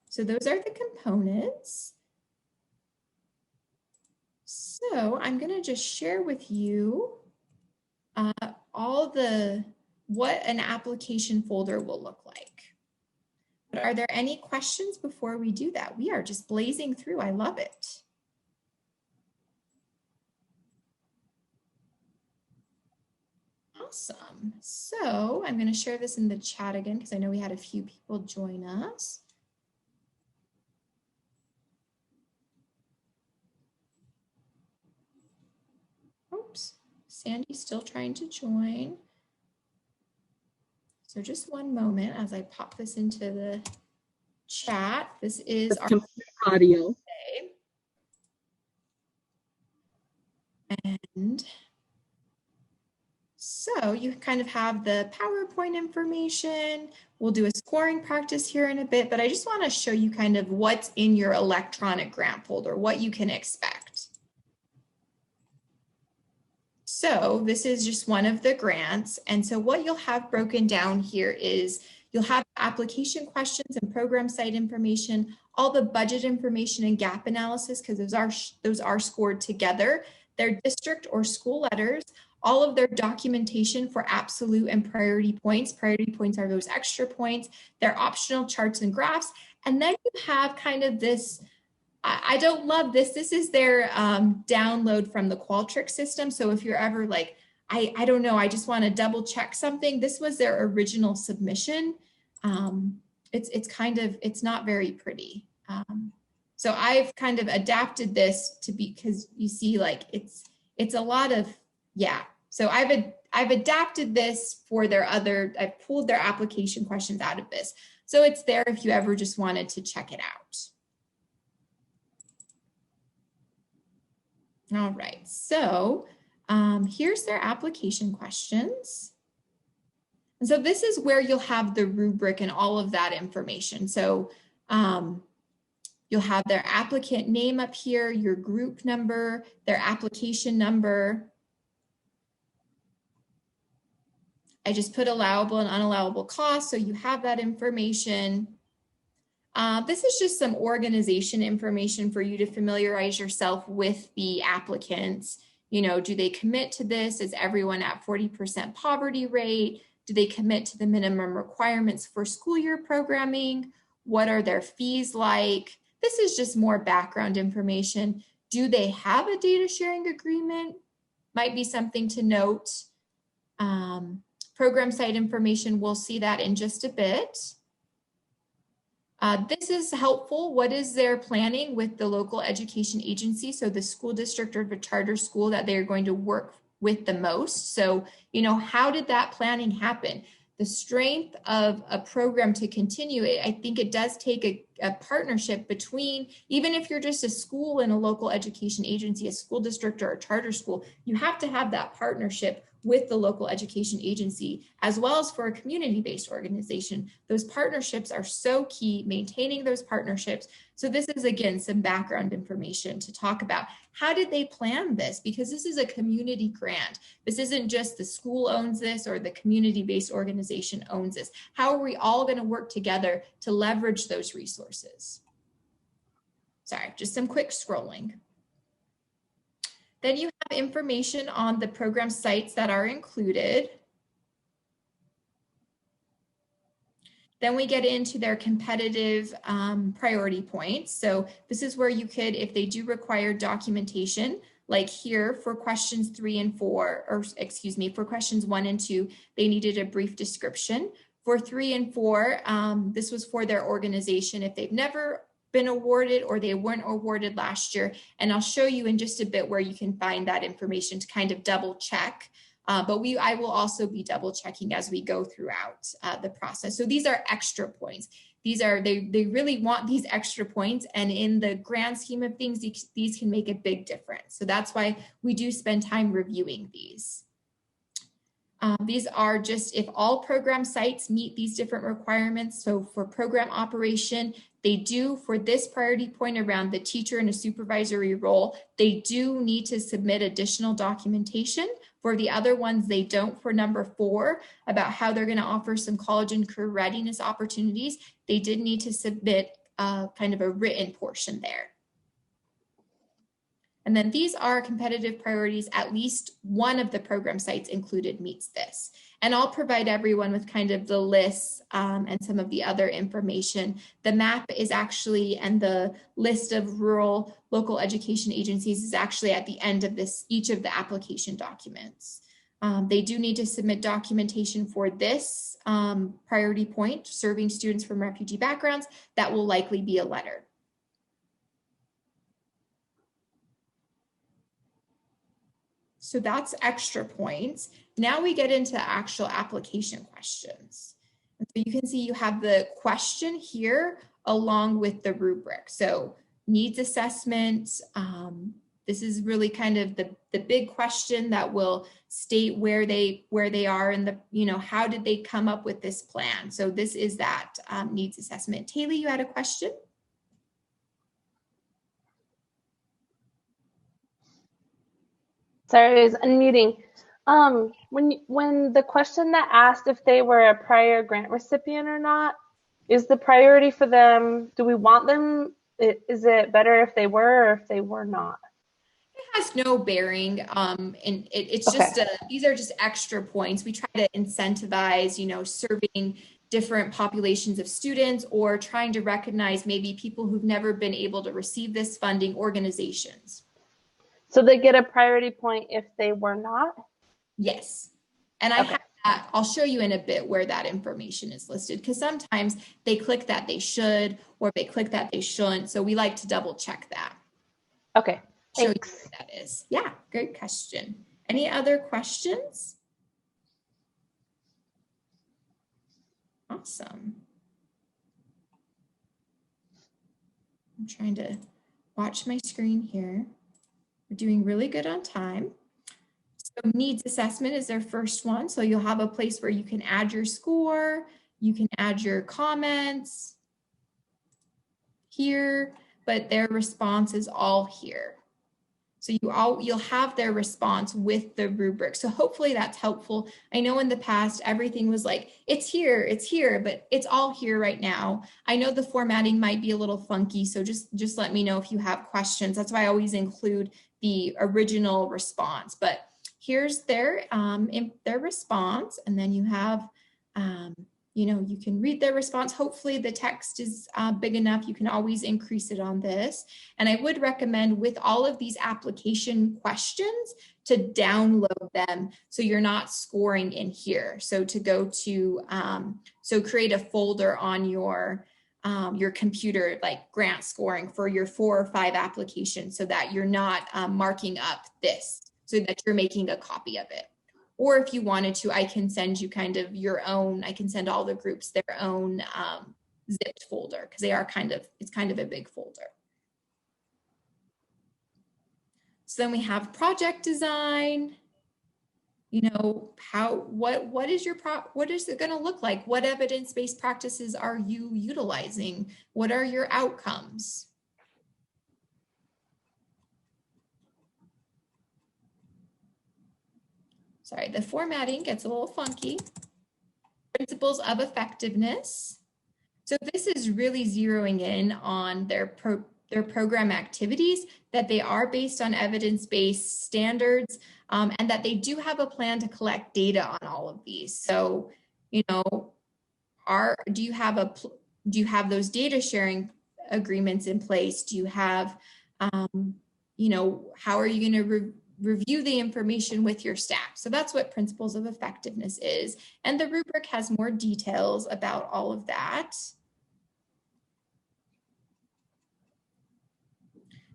So those are the components. So I'm going to just share with you what an application folder will look like. But are there any questions before we do that? We are just blazing through. I love it. Awesome. So I'm going to share this in the chat again because I know we had a few people join us. Oops, Sandy's still trying to join. So just one moment as I pop this into the chat. This is our audio. And so you kind of have the PowerPoint information. We'll do a scoring practice here in a bit, but I just want to show you kind of what's in your electronic grant folder, what you can expect. So this is just one of the grants. And so what you'll have broken down here is you'll have application questions and program site information, all the budget information and gap analysis, because those are scored together, their district or school letters, all of their documentation for absolute and priority points. Priority points are those extra points, their optional charts and graphs. And then you have kind of this, I don't love this. This is their download from the Qualtrics system. So if you're ever like, I don't know, I just want to double check something. This was their original submission. It's not very pretty. So I've kind of adapted this to be, because you see, like it's a lot of, yeah. So I've adapted this for I've pulled their application questions out of this. So it's there if you ever just wanted to check it out. All right, so here's their application questions. And so this is where you'll have the rubric and all of that information. So you'll have their applicant name up here, your group number, their application number. I just put allowable and unallowable costs, so you have that information. This is just some organization information for you to familiarize yourself with the applicants. You know, do they commit to this? Is everyone at 40% poverty rate? Do they commit to the minimum requirements for school year programming? What are their fees like? This is just more background information. Do they have a data sharing agreement? Might be something to note. Program site information, we'll see that in just a bit. This is helpful. What is their planning with the local education agency? So the school district or the charter school that they're going to work with the most. So, you know, how did that planning happen? The strength of a program to continue it, I think it does take a partnership between, even if you're just a school and a local education agency, a school district or a charter school, you have to have that partnership with the local education agency, as well as for a community-based organization. Those partnerships are so key, maintaining those partnerships. So this is, again, some background information to talk about. How did they plan this? Because this is a community grant. This isn't just the school owns this or the community-based organization owns this. How are we all going to work together to leverage those resources? Sorry, just some quick scrolling. Then you have information on the program sites that are included. Then we get into their competitive priority points. So this is where you could, if they do require documentation, like here for questions 3 and 4, or excuse me, for questions 1 and 2, they needed a brief description. For 3 and 4, this was for their organization. If they've never been awarded or they weren't awarded last year. And I'll show you in just a bit where you can find that information to kind of double check. But I will also be double checking as we go throughout the process. So these are extra points. They really want these extra points, and in the grand scheme of things, these can make a big difference. So that's why we do spend time reviewing these. These are just if all program sites meet these different requirements. So for program operation, they do, for this priority point around the teacher in a supervisory role, they do need to submit additional documentation. For the other ones, they don't. For number 4, about how they're going to offer some college and career readiness opportunities, they did need to submit kind of a written portion there. And then these are competitive priorities. At least one of the program sites included meets this. And I'll provide everyone with kind of the lists and some of the other information. The map is actually, and the list of rural local education agencies is actually at the end of each of the application documents. They do need to submit documentation for this priority point, serving students from refugee backgrounds. That will likely be a letter. So that's extra points. Now we get into actual application questions. And so you can see you have the question here along with the rubric. So needs assessment. This is really kind of the big question that will state where they are in the, how did they come up with this plan? So this is that needs assessment. Taylor, you had a question? Sorry, I was unmuting. When the question that asked if they were a prior grant recipient or not, is the priority for them, do we want them, is it better if they were or if they were not? It has no bearing, and it's just, these are just extra points. We try to incentivize, serving different populations of students or trying to recognize maybe people who've never been able to receive this funding, organizations. So they get a priority point if they were not? Yes. And I have that. I'll show you in a bit where that information is listed, because sometimes they click that they should, or they click that they shouldn't. So we like to double check that. Okay. Show you what that is. Yeah, great question. Any other questions? Awesome. I'm trying to watch my screen here. We're doing really good on time. So needs assessment is their first one. So you'll have a place where you can add your score, you can add your comments here, but their response is all here. So you'll have their response with the rubric. So hopefully that's helpful. I know in the past, everything was like, it's here, but it's all here right now. I know the formatting might be a little funky, so just let me know if you have questions. That's why I always include the original response. But here's their response, and then you have, you can read their response. Hopefully the text is big enough. You can always increase it on this. And I would recommend with all of these application questions to download them so you're not scoring in here. So to go to, create a folder on your computer, like grant scoring for your 4 or 5 applications so that you're not marking up this, so that you're making a copy of it. Or if you wanted to, I can send you kind of your own, I can send all the groups their own zipped folder, because it's kind of a big folder. So then we have project design. What is it going to look like? What evidence-based practices are you utilizing? What are your outcomes? Sorry, the formatting gets a little funky. Principles of effectiveness. So this is really zeroing in on their program activities, that they are based on evidence-based standards, and that they do have a plan to collect data on all of these. So, do you have those data sharing agreements in place? Do you have, how are you going to review the information with your staff? So that's what principles of effectiveness is. And the rubric has more details about all of that.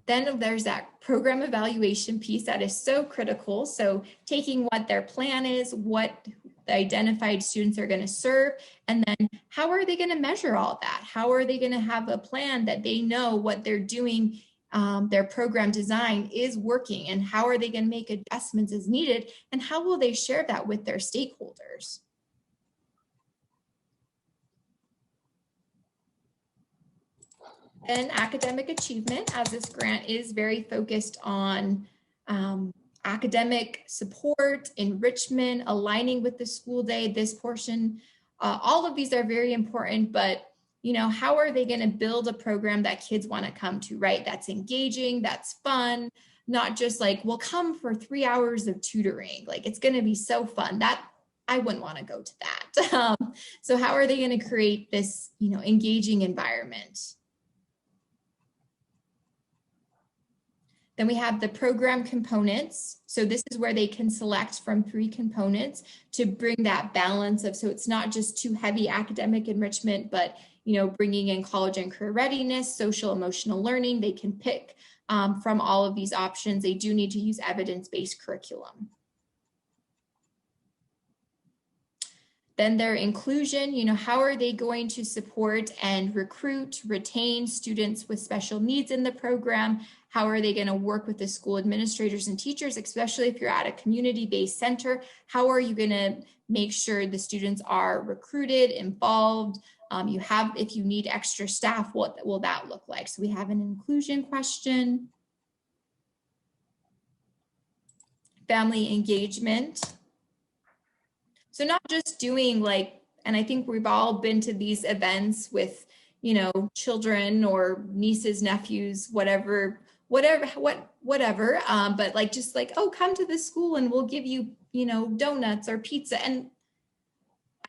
Then there's that program evaluation piece that is so critical. So taking what their plan is, what the identified students are going to serve, and then how are they going to measure all that? How are they going to have a plan that they know what they're doing, their program design is working, and how are they going to make adjustments as needed, and how will they share that with their stakeholders? And academic achievement, as this grant is very focused on academic support, enrichment, aligning with the school day, this portion, all of these are very important, but you know, how are they going to build a program that kids want to come to, right? That's engaging, that's fun, not just like, well, come for 3 hours of tutoring. Like, it's going to be so fun. That I wouldn't want to go to that. So how are they going to create this, you know, engaging environment? Then we have the program components. So this is where they can select from 3 components to bring that balance of, so it's not just too heavy academic enrichment, but, you know, bringing in college and career readiness, social emotional learning. They can pick from all of these options. They do need to use evidence-based curriculum. Then their inclusion, you know, how are they going to support and recruit, retain students with special needs in the program? How are they going to work with the school administrators and teachers, especially if you're at a community-based center? How are you going to make sure the students are recruited, involved? If you need extra staff, what will that look like? So we have an inclusion question. Family engagement. So not just doing like, and I think we've all been to these events with, you know, children or nieces, nephews, whatever, but like, just like, oh, come to the school and we'll give you, you know, donuts or pizza. And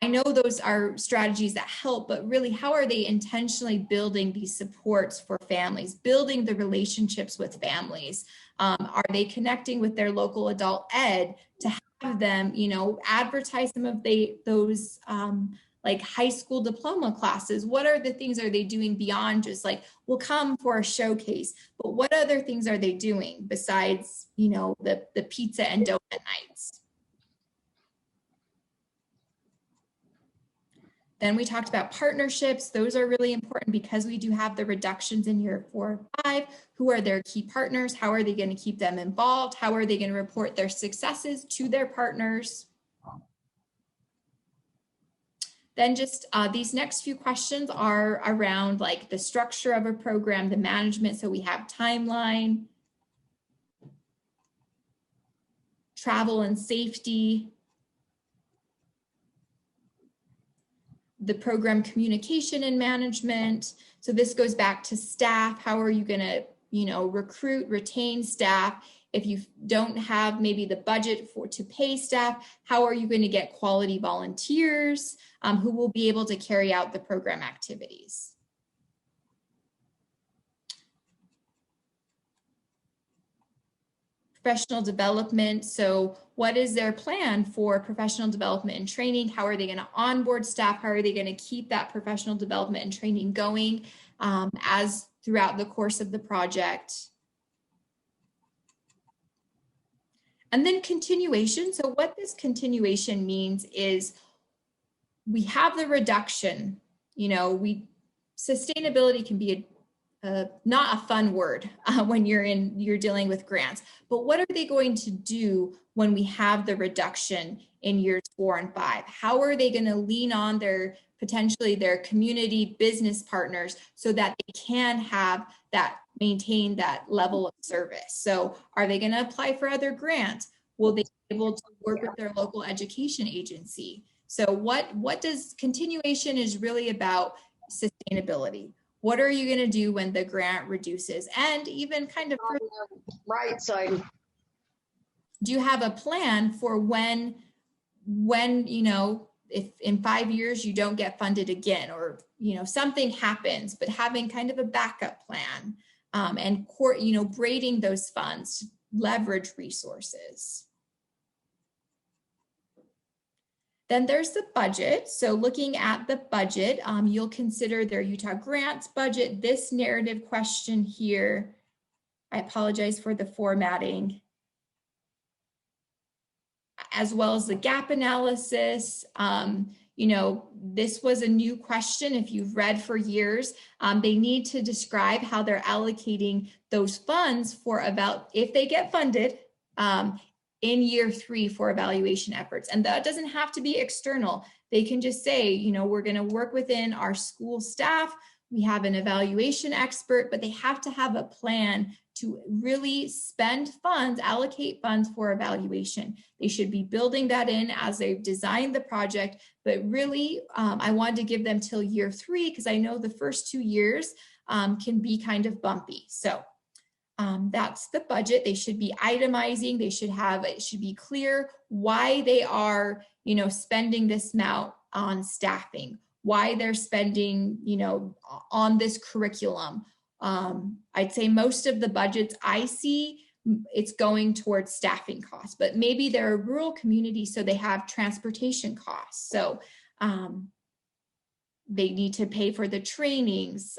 I know those are strategies that help, but really, how are they intentionally building these supports for families, building the relationships with families? Are they connecting with their local adult ed to have them, you know, advertise some of those like high school diploma classes? What are the things are they doing beyond just like, we'll come for a showcase, but what other things are they doing besides, you know, the pizza and donut nights? Then we talked about partnerships. Those are really important because we do have the reductions in year 4 and 5. Who are their key partners? How are they going to keep them involved? How are they going to report their successes to their partners? Then just these next few questions are around like the structure of a program, the management. So we have timeline, travel and safety, the program communication and management. So this goes back to staff. How are you going to, you know, recruit, retain staff? If you don't have maybe the budget to pay staff, how are you going to get quality volunteers who will be able to carry out the program activities? Professional development. So what is their plan for professional development and training? How are they going to onboard staff? How are they going to keep that professional development and training going as throughout the course of the project? And then continuation. So what this continuation means is we have the reduction, you know, sustainability can be not a fun word when you're dealing with grants, but what are they going to do when we have the reduction in years 4 and 5? How are they going to lean on potentially their community business partners so that they can maintain that level of service? So are they going to apply for other grants? Will they be able to work with their local education agency? So what does continuation is really about? Sustainability. What are you going to do when the grant reduces? And even kind of right side. Do you have a plan for when, you know, if in 5 years you don't get funded again, or, you know, something happens, but having kind of a backup plan and, you know, braiding those funds to leverage resources. Then there's the budget. So looking at the budget, you'll consider their Utah grants budget. This narrative question here I apologize for the formatting, as well as the gap analysis. You know, this was a new question. If you've read for years, they need to describe how they're allocating those funds for if they get funded in year 3 for evaluation efforts. And that doesn't have to be external. They can just say, you know, we're going to work within our school staff. We have an evaluation expert, but they have to have a plan to really spend funds, allocate funds for evaluation. They should be building that in as they've designed the project, but really I wanted to give them till year 3 because I know the first 2 years can be kind of bumpy. So that's the budget. They should be itemizing. It should be clear why they are, you know, spending this amount on staffing, why they're spending, you know, on this curriculum. I'd say most of the budgets I see, it's going towards staffing costs, but maybe they're a rural community, so they have transportation costs. So they need to pay for the trainings,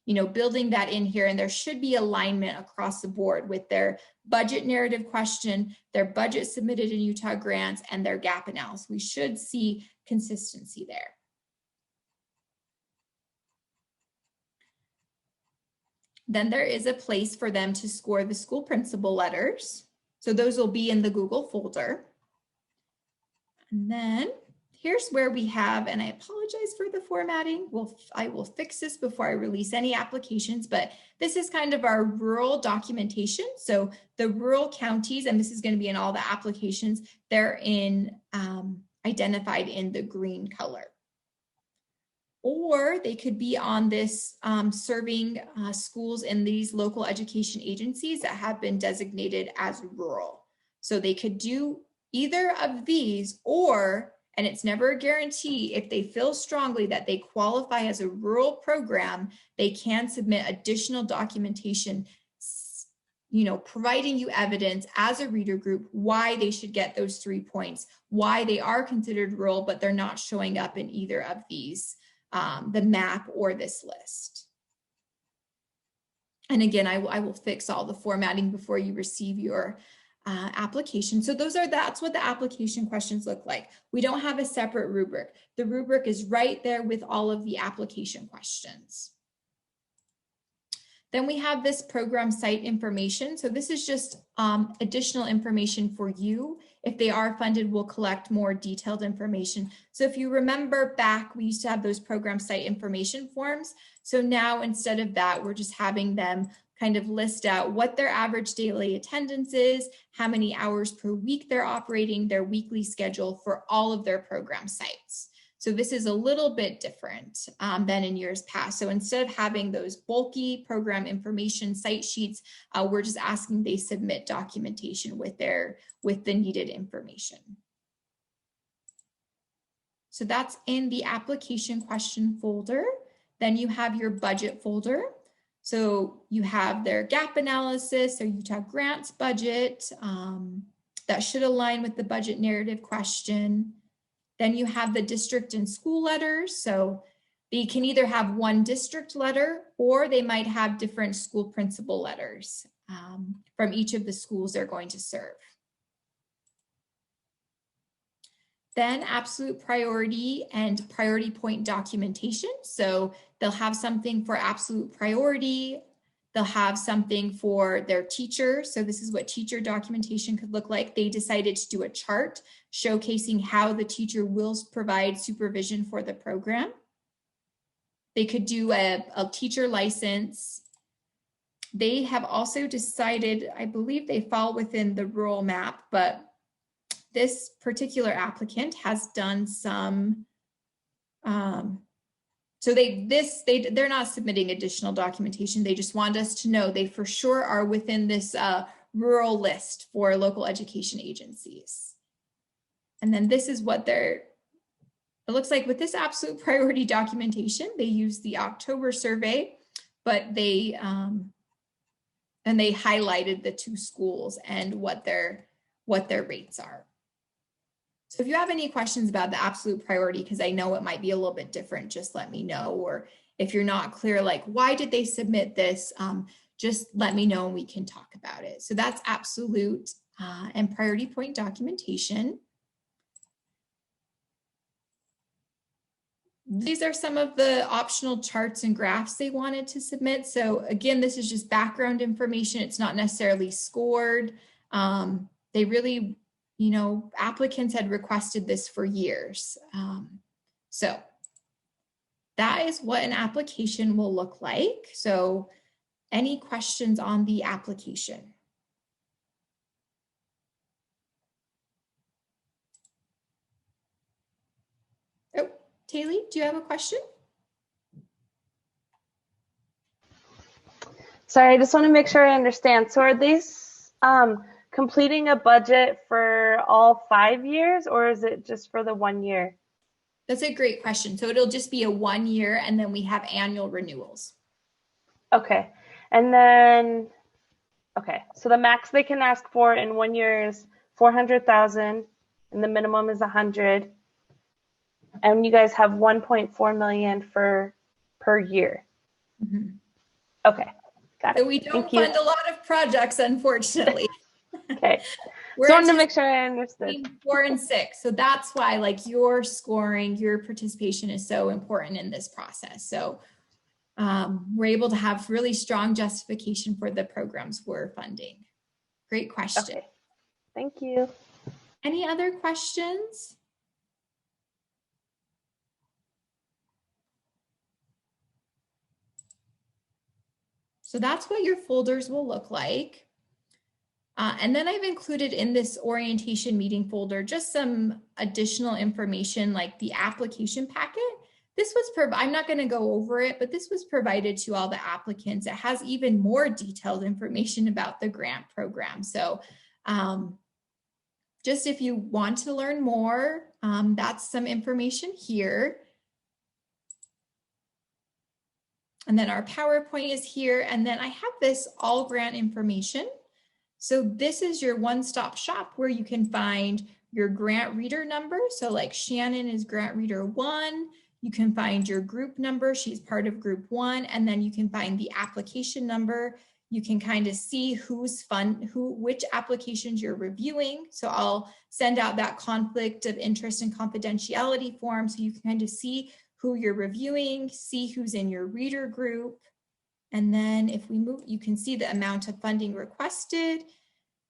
you know, building that in here. And there should be alignment across the board with their budget narrative question, their budget submitted in Utah grants, and their gap analysis. We should see consistency there. Then there is a place for them to score the school principal letters. So those will be in the Google folder. And then here's where we have, and I apologize for the formatting. I will fix this before I release any applications, but this is kind of our rural documentation. So the rural counties, and this is going to be in all the applications, they're identified in the green color. Or they could be on this serving schools in these local education agencies that have been designated as rural. So they could do either of these, or, and it's never a guarantee, if they feel strongly that they qualify as a rural program, they can submit additional documentation, you know, providing you evidence as a reader group why they should get those 3 points, why they are considered rural, but they're not showing up in either of these. The map or this list. And again, I will fix all the formatting before you receive your application. So that's what the application questions look like. We don't have a separate rubric. The rubric is right there with all of the application questions. Then we have this program site information. So this is just additional information for you. If they are funded, we'll collect more detailed information. So if you remember back, we used to have those program site information forms. So now instead of that, we're just having them kind of list out what their average daily attendance is, how many hours per week they're operating, their weekly schedule for all of their program sites. So this is a little bit different than in years past. So instead of having those bulky program information site sheets, we're just asking they submit documentation with the needed information. So that's in the application question folder. Then you have your budget folder. So you have their gap analysis, their Utah grants budget that should align with the budget narrative question. Then you have the district and school letters. So they can either have one district letter or they might have different school principal letters from each of the schools they're going to serve. Then absolute priority and priority point documentation. So they'll have something for absolute priority. They'll have something for their teacher. So this is what teacher documentation could look like. They decided to do a chart showcasing how the teacher will provide supervision for the program. They could do a teacher license. They have also decided, I believe they fall within the rural map, but this particular applicant has done some, so they're not submitting additional documentation. They just want us to know they for sure are within this rural list for local education agencies. And then this is what it looks like with this absolute priority documentation. They use the October survey, but they highlighted the 2 schools and what their rates are. So if you have any questions about the absolute priority, because I know it might be a little bit different, just let me know. Or if you're not clear, like, why did they submit this? just let me know and we can talk about it. So that's absolute and priority point documentation. These are some of the optional charts and graphs they wanted to submit. So again, this is just background information. It's not necessarily scored. They really, you know, applicants had requested this for years. So that is what an application will look like. So any questions on the application? Oh, Taylor, do you have a question? Sorry, I just want to make sure I understand. So are these completing a budget for all 5 years, or is it just for the 1 year? That's a great question. So it'll just be a 1 year, and then we have annual renewals. Okay. And then, okay, so the max they can ask for in 1 year is 400,000, and the minimum is 100. And you guys have 1.4 million per year. Mm-hmm. Okay, got it. So we don't fund a lot of projects, unfortunately. Okay. We're So I wanted to make sure I understood. 4 and 6. So that's why, like, your scoring, your participation is so important in this process. So we're able to have really strong justification for the programs we're funding. Great question. Okay. Thank you. Any other questions? So that's what your folders will look like. And then I've included in this orientation meeting folder just some additional information like the application packet. This was, I'm not going to go over it, but this was provided to all the applicants. It has even more detailed information about the grant program. So just if you want to learn more, that's some information here. And then our PowerPoint is here. And then I have this all grant information. So this is your one-stop shop where you can find your grant reader number. So like Shannon is grant reader 1. You can find your group number. She's part of group 1. And then you can find the application number. You can kind of see which applications you're reviewing. So I'll send out that conflict of interest and confidentiality form so you can kind of see who you're reviewing, see who's in your reader group. And then if we move, you can see the amount of funding requested.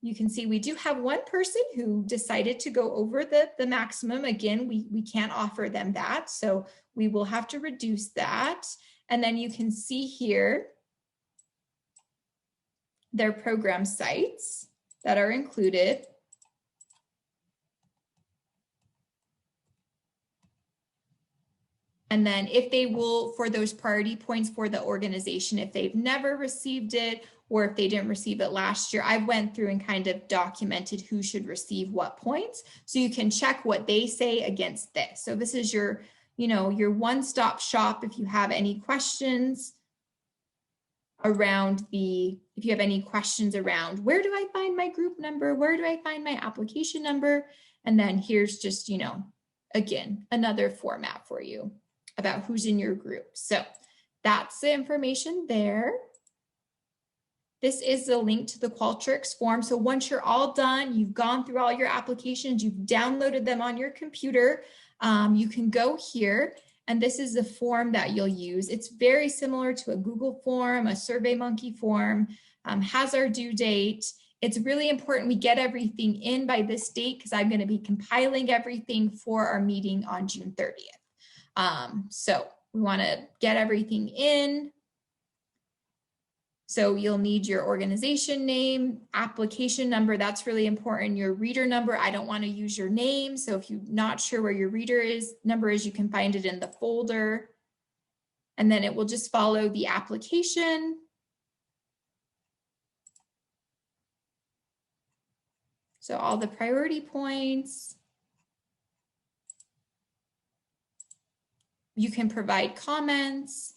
You can see we do have one person who decided to go over the maximum. Again, we can't offer them that, so we will have to reduce that. And then you can see here their program sites that are included. And then if they will, for those priority points for the organization, if they've never received it, or if they didn't receive it last year, I went through and kind of documented who should receive what points. So you can check what they say against this. So this is your, your one-stop shop. If you have any questions around if you have any questions around where do I find my group number? Where do I find my application number? And then here's just, again, another format for you about who's in your group. So that's the information there. This is the link to the Qualtrics form. So once you're all done, you've gone through all your applications, you've downloaded them on your computer, you can go here, and this is the form that you'll use. It's very similar to a Google form, a SurveyMonkey form, has our due date. It's really important we get everything in by this date because I'm going to be compiling everything for our meeting on June 30th. So we want to get everything in. So you'll need your organization name, application number. That's really important. Your reader number. I don't want to use your name. So if you're not sure where your number is, you can find it in the folder. And then it will just follow the application. So all the priority points. You can provide comments.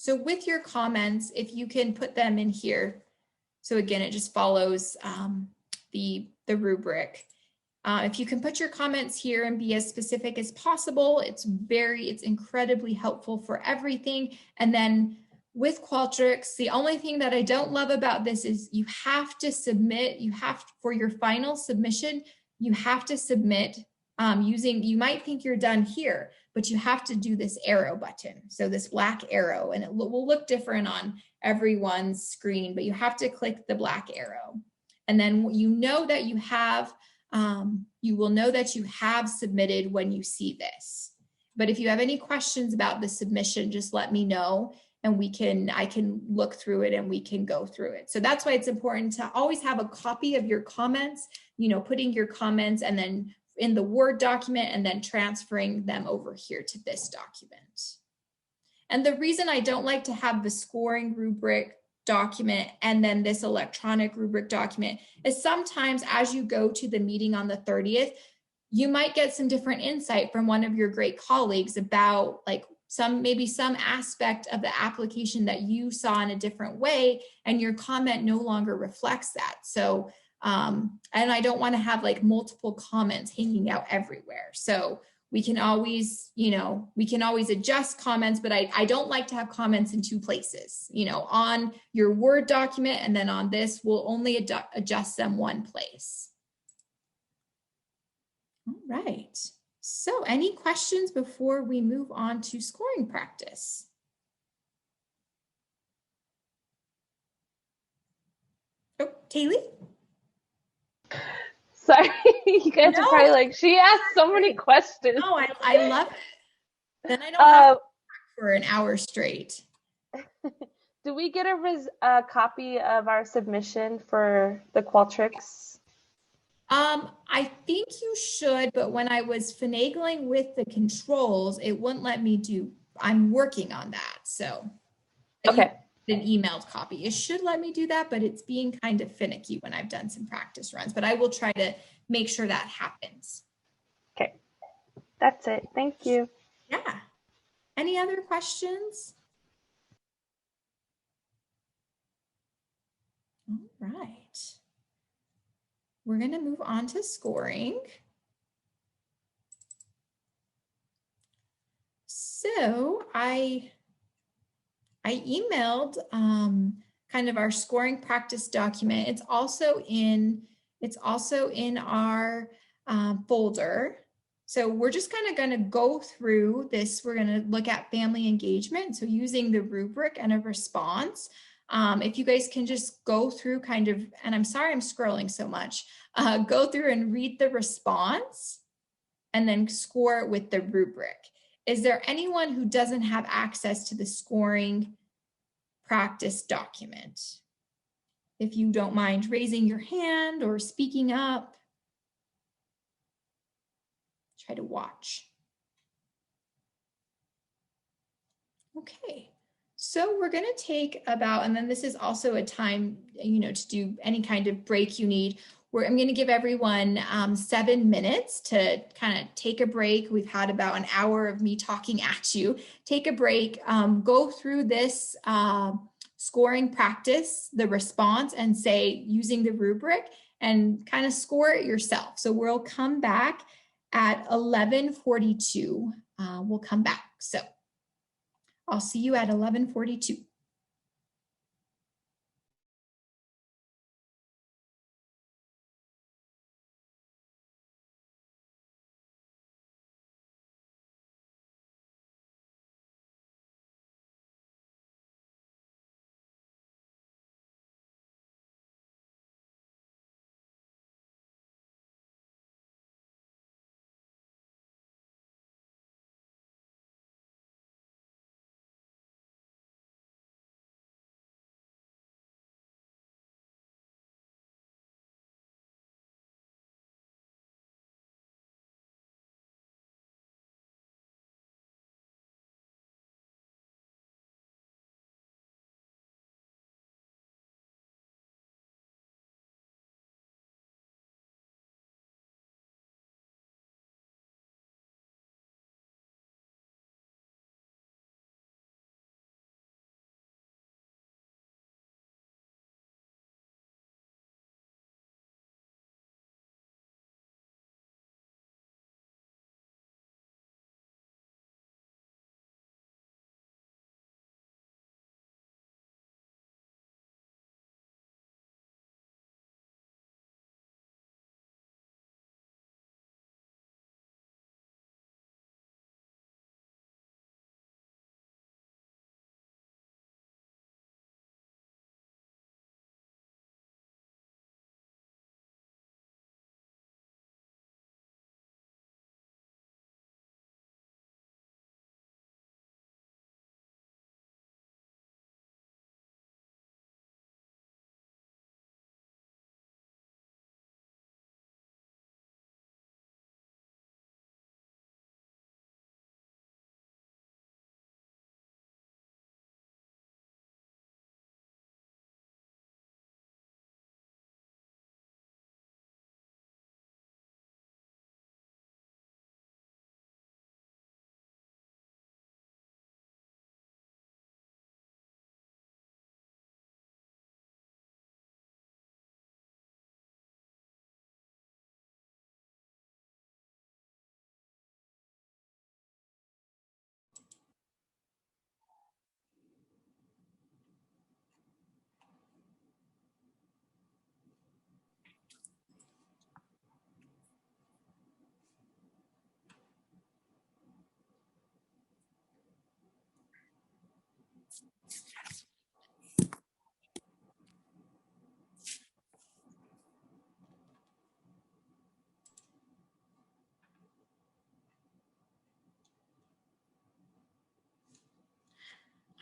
So with your comments, if you can put them in here. So again, it just follows the rubric. If you can put your comments here and be as specific as possible, it's incredibly helpful for everything. And then with Qualtrics, the only thing that I don't love about this is you have to submit, for your final submission, you have to submit using, you might think you're done here, but you have to do this arrow button. So this black arrow, and it will look different on everyone's screen, but you have to click the black arrow. And then you know that you have, you will know that you have submitted when you see this. But if you have any questions about the submission, just let me know, and I can look through it and we can go through it. So that's why it's important to always have a copy of your comments, putting your comments and then in the Word document and then transferring them over here to this document. And the reason I don't like to have the scoring rubric document and then this electronic rubric document is sometimes as you go to the meeting on the 30th, you might get some different insight from one of your great colleagues about like maybe some aspect of the application that you saw in a different way, and your comment no longer reflects that. So, and I don't want to have like multiple comments hanging out everywhere. So we can always, adjust comments, but I don't like to have comments in two places, on your Word document, and then on this, we'll only adjust them one place. All right. So any questions before we move on to scoring practice? Oh, Kaylee? Sorry, you guys are probably like, she asked so many questions. No, I love it. Then I don't have to talk for an hour straight. Do we get a copy of our submission for the Qualtrics? I think you should, but when I was finagling with the controls, it wouldn't let me I'm working on that. So okay. An emailed copy. It should let me do that, but it's being kind of finicky when I've done some practice runs, but I will try to make sure that happens. Okay. That's it. Thank you. Yeah. Any other questions? All right. We're going to move on to scoring. So I emailed kind of our scoring practice document. It's also in our folder. So we're just kind of going to go through this. We're going to look at family engagement. So using the rubric and a response. If you guys can just go through kind of, and I'm sorry I'm scrolling so much, go through and read the response and then score it with the rubric. Is there anyone who doesn't have access to the scoring practice document? If you don't mind raising your hand or speaking up, try to watch. Okay. So we're going to take about, and then this is also a time, to do any kind of break you need. I'm going to give everyone 7 minutes to kind of take a break. We've had about an hour of me talking at you. Take a break, go through this scoring practice, the response, and say, using the rubric, and kind of score it yourself. So we'll come back at 11:42. We'll come back. So I'll see you at 11:42.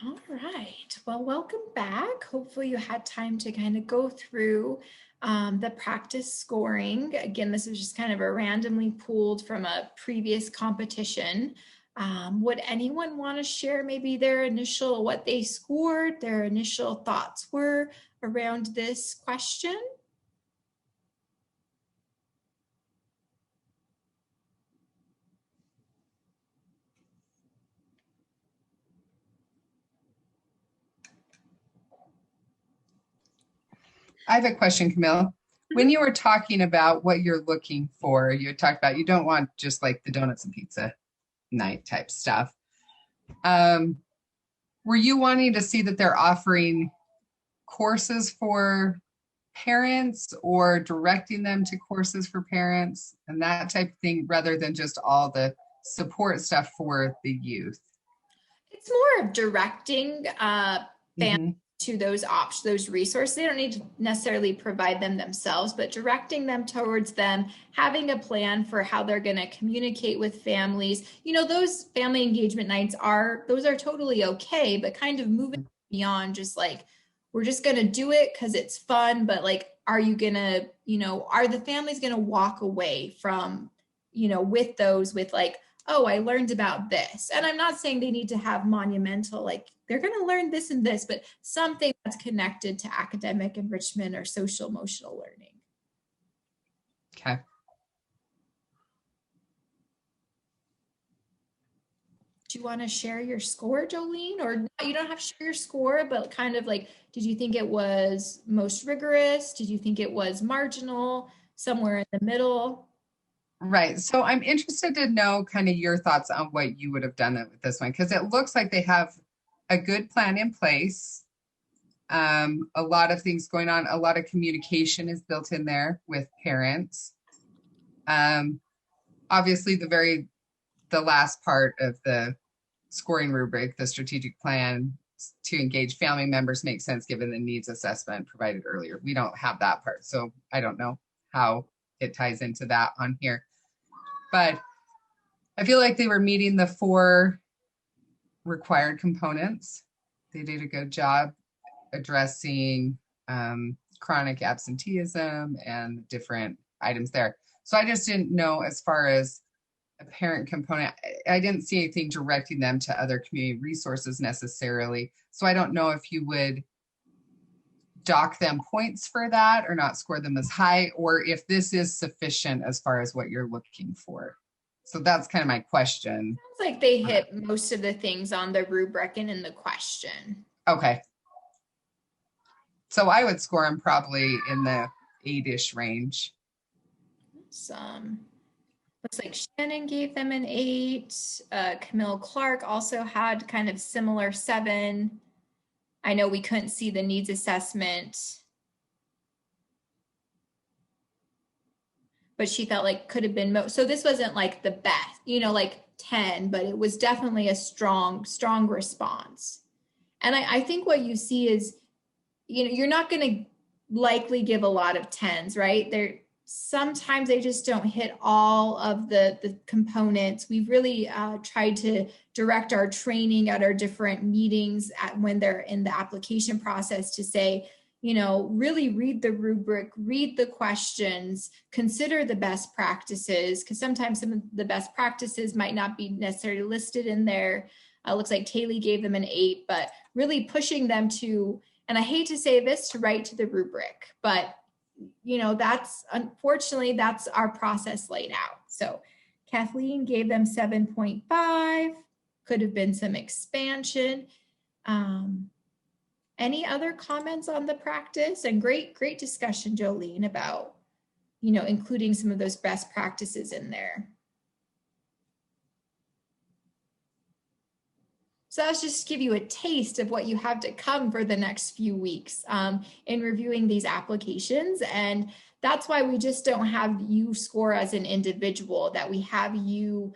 All right, well, welcome back. Hopefully you had time to kind of go through the practice scoring. Again, this is just kind of a randomly pulled from a previous competition. Would anyone want to share maybe their initial, what they scored, their initial thoughts were around this question? I have a question, Camille. When you were talking about what you're looking for, you talked about you don't want just like the donuts and pizza night type stuff. Were you wanting to see that they're offering courses for parents or directing them to courses for parents and that type of thing rather than just all the support stuff for the youth? It's more of directing Mhm. to those options, those resources. They don't need to necessarily provide them themselves, but directing them towards them, having a plan for how they're going to communicate with families. You know, those family engagement nights those are totally okay, but kind of moving beyond just like, we're just going to do it because it's fun, but like, are you going to, you know, are the families going to walk away from, you know, with like, oh, I learned about this. And I'm not saying they need to have monumental, like they're going to learn this and this, but something that's connected to academic enrichment or social emotional learning. Okay. Do you want to share your score, Jolene? Or you don't have to share your score, but kind of like, did you think it was most rigorous? Did you think it was marginal, somewhere in the middle? Right. So I'm interested to know kind of your thoughts on what you would have done with this one, because it looks like they have a good plan in place. A lot of things going on. A lot of communication is built in there with parents. Obviously, the last part of the scoring rubric, the strategic plan to engage family members makes sense given the needs assessment provided earlier. We don't have that part, so I don't know how it ties into that on here. But I feel like they were meeting the 4 required components. They did a good job addressing chronic absenteeism and different items there. So I just didn't know, as far as a parent component, I didn't see anything directing them to other community resources necessarily. So I don't know if you would dock them points for that or not score them as high, or if this is sufficient as far as what you're looking for. So that's kind of my question. Sounds like they hit most of the things on the rubric and in the question. Okay. So I would score them probably in the 8-ish range. Looks like Shannon gave them an 8. Camille Clark also had kind of similar 7. I know we couldn't see the needs assessment, but she felt like could have been so this wasn't like the best, you know, like 10, but it was definitely a strong response. And I think what you see is, you know, you're not going to likely give a lot of 10s, right? Sometimes they just don't hit all of the components. We've really tried to direct our training at our different meetings when they're in the application process to say, you know, really read the rubric, read the questions, consider the best practices, because sometimes some of the best practices might not be necessarily listed in there. Looks like Taylor gave them an 8, but really pushing them to, and I hate to say this, to write to the rubric, but you know, unfortunately, that's our process laid out. So Kathleen gave them 7.5, could have been some expansion. Any other comments on the practice? And great discussion, Jolene, about, you know, including some of those best practices in there. So let's just give you a taste of what you have to come for the next few weeks in reviewing these applications. And that's why we just don't have you score as an individual, that we have you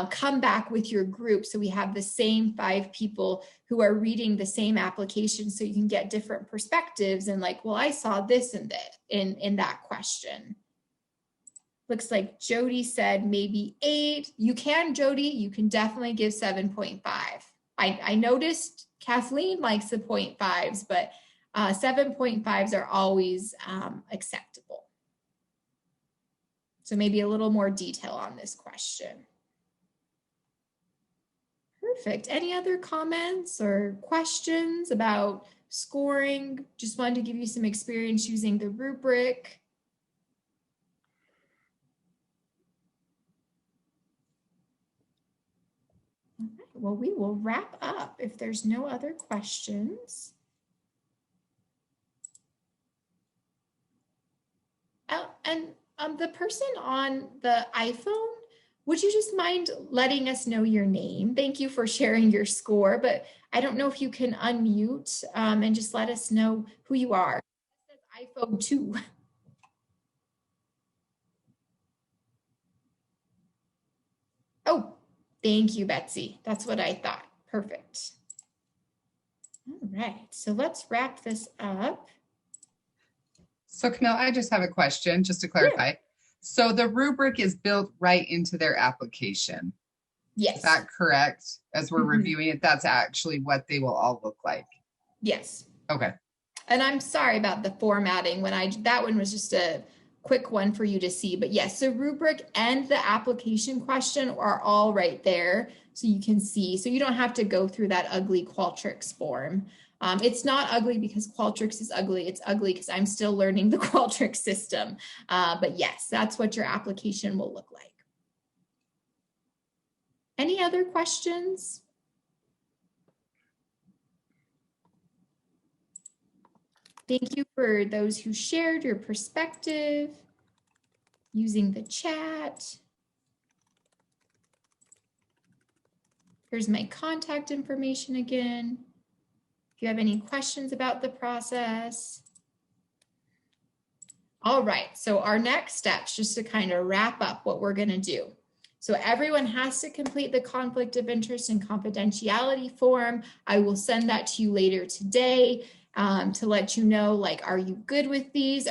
come back with your group. So we have the same 5 people who are reading the same application, so you can get different perspectives and like, well, I saw this and that in that question. Looks like Jody said maybe 8. You can, Jody, you can definitely give 7.5. I noticed Kathleen likes the 0.5s, but 7.5s are always acceptable. So maybe a little more detail on this question. Perfect. Any other comments or questions about scoring? Just wanted to give you some experience using the rubric. All right, well, we will wrap up if there's no other questions. Oh, and the person on the iPhone, would you just mind letting us know your name? Thank you for sharing your score, but I don't know if you can unmute and just let us know who you are. It says iPhone 2. Oh, thank you, Betsy. That's what I thought. Perfect. All right, so let's wrap this up. So Camille, I just have a question just to clarify. Yeah. So the rubric is built right into their application. Yes. Is that correct? As we're reviewing it, that's actually what they will all look like. Yes. Okay. And I'm sorry about the formatting that one was just a quick one for you to see, but yes, so rubric and the application question are all right there. So you can see, so you don't have to go through that ugly Qualtrics form. It's not ugly because Qualtrics is ugly. It's ugly because I'm still learning the Qualtrics system. But yes, that's what your application will look like. Any other questions? Thank you for those who shared your perspective using the chat. Here's my contact information again. If you have any questions about the process. All right, so our next steps, just to kind of wrap up what we're gonna do. So everyone has to complete the conflict of interest and confidentiality form. I will send that to you later today to let you know, like, are you good with these?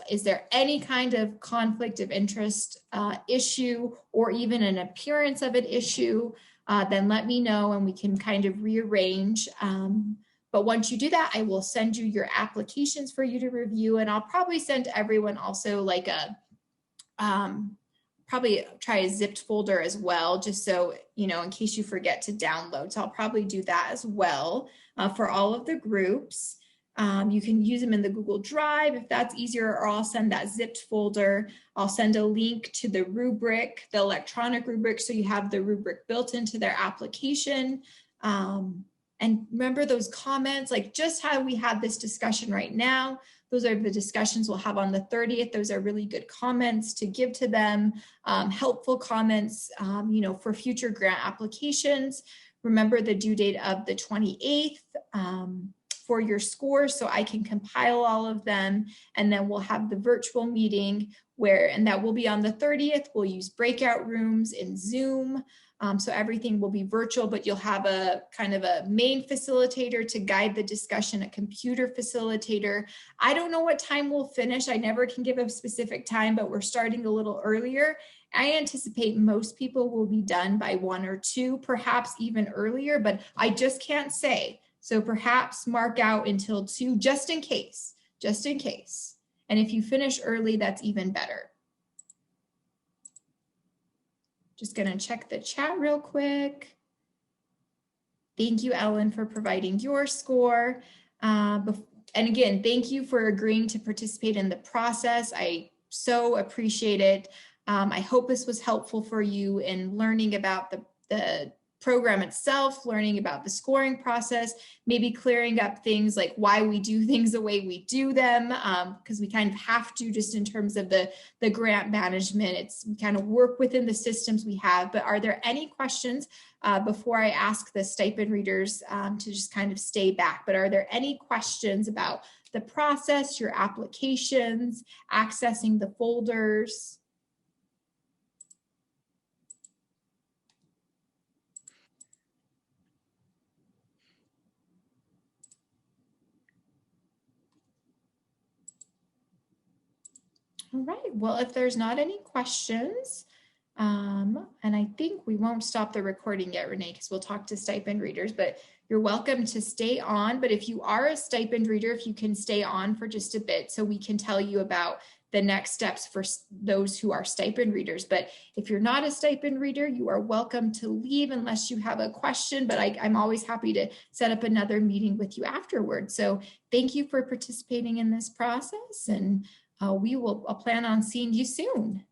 Is there any kind of conflict of interest issue or even an appearance of an issue? Then let me know and we can kind of rearrange. But once you do that, I will send you your applications for you to review, and I'll probably send everyone also like a, probably try a zipped folder as well, just so, you know, in case you forget to download. So I'll probably do that as well for all of the groups. You can use them in the Google Drive if that's easier, or I'll send that zipped folder. I'll send a link to the rubric, the electronic rubric, so you have the rubric built into their application. And remember those comments, like just how we had this discussion right now, those are the discussions we'll have on the 30th. Those are really good comments to give to them, helpful comments, you know, for future grant applications. Remember the due date of the 28th for your scores, so I can compile all of them, and then we'll have the virtual meeting and that will be on the 30th. We'll use breakout rooms in Zoom. So everything will be virtual, but you'll have a kind of a main facilitator to guide the discussion, a computer facilitator. I don't know what time we'll finish. I never can give a specific time, but we're starting a little earlier. I anticipate most people will be done by 1 or 2, perhaps even earlier, but I just can't say. So perhaps mark out until 2, just in case. And if you finish early, that's even better. Just gonna check the chat real quick. Thank you, Ellen, for providing your score. And again, thank you for agreeing to participate in the process. I so appreciate it. I hope this was helpful for you in learning about the program itself, learning about the scoring process, maybe clearing up things like why we do things the way we do them, because we kind of have to, just in terms of the grant management. We kind of work within the systems we have. But are there any questions before I ask the stipend readers to just kind of stay back? But are there any questions about the process, your applications, accessing the folders? All right, well, if there's not any questions, and I think we won't stop the recording yet, Renee, because we'll talk to stipend readers, but you're welcome to stay on. But if you are a stipend reader, if you can stay on for just a bit so we can tell you about the next steps for those who are stipend readers. But if you're not a stipend reader, you are welcome to leave unless you have a question, but I'm always happy to set up another meeting with you afterwards. So thank you for participating in this process, and I'll plan on seeing you soon.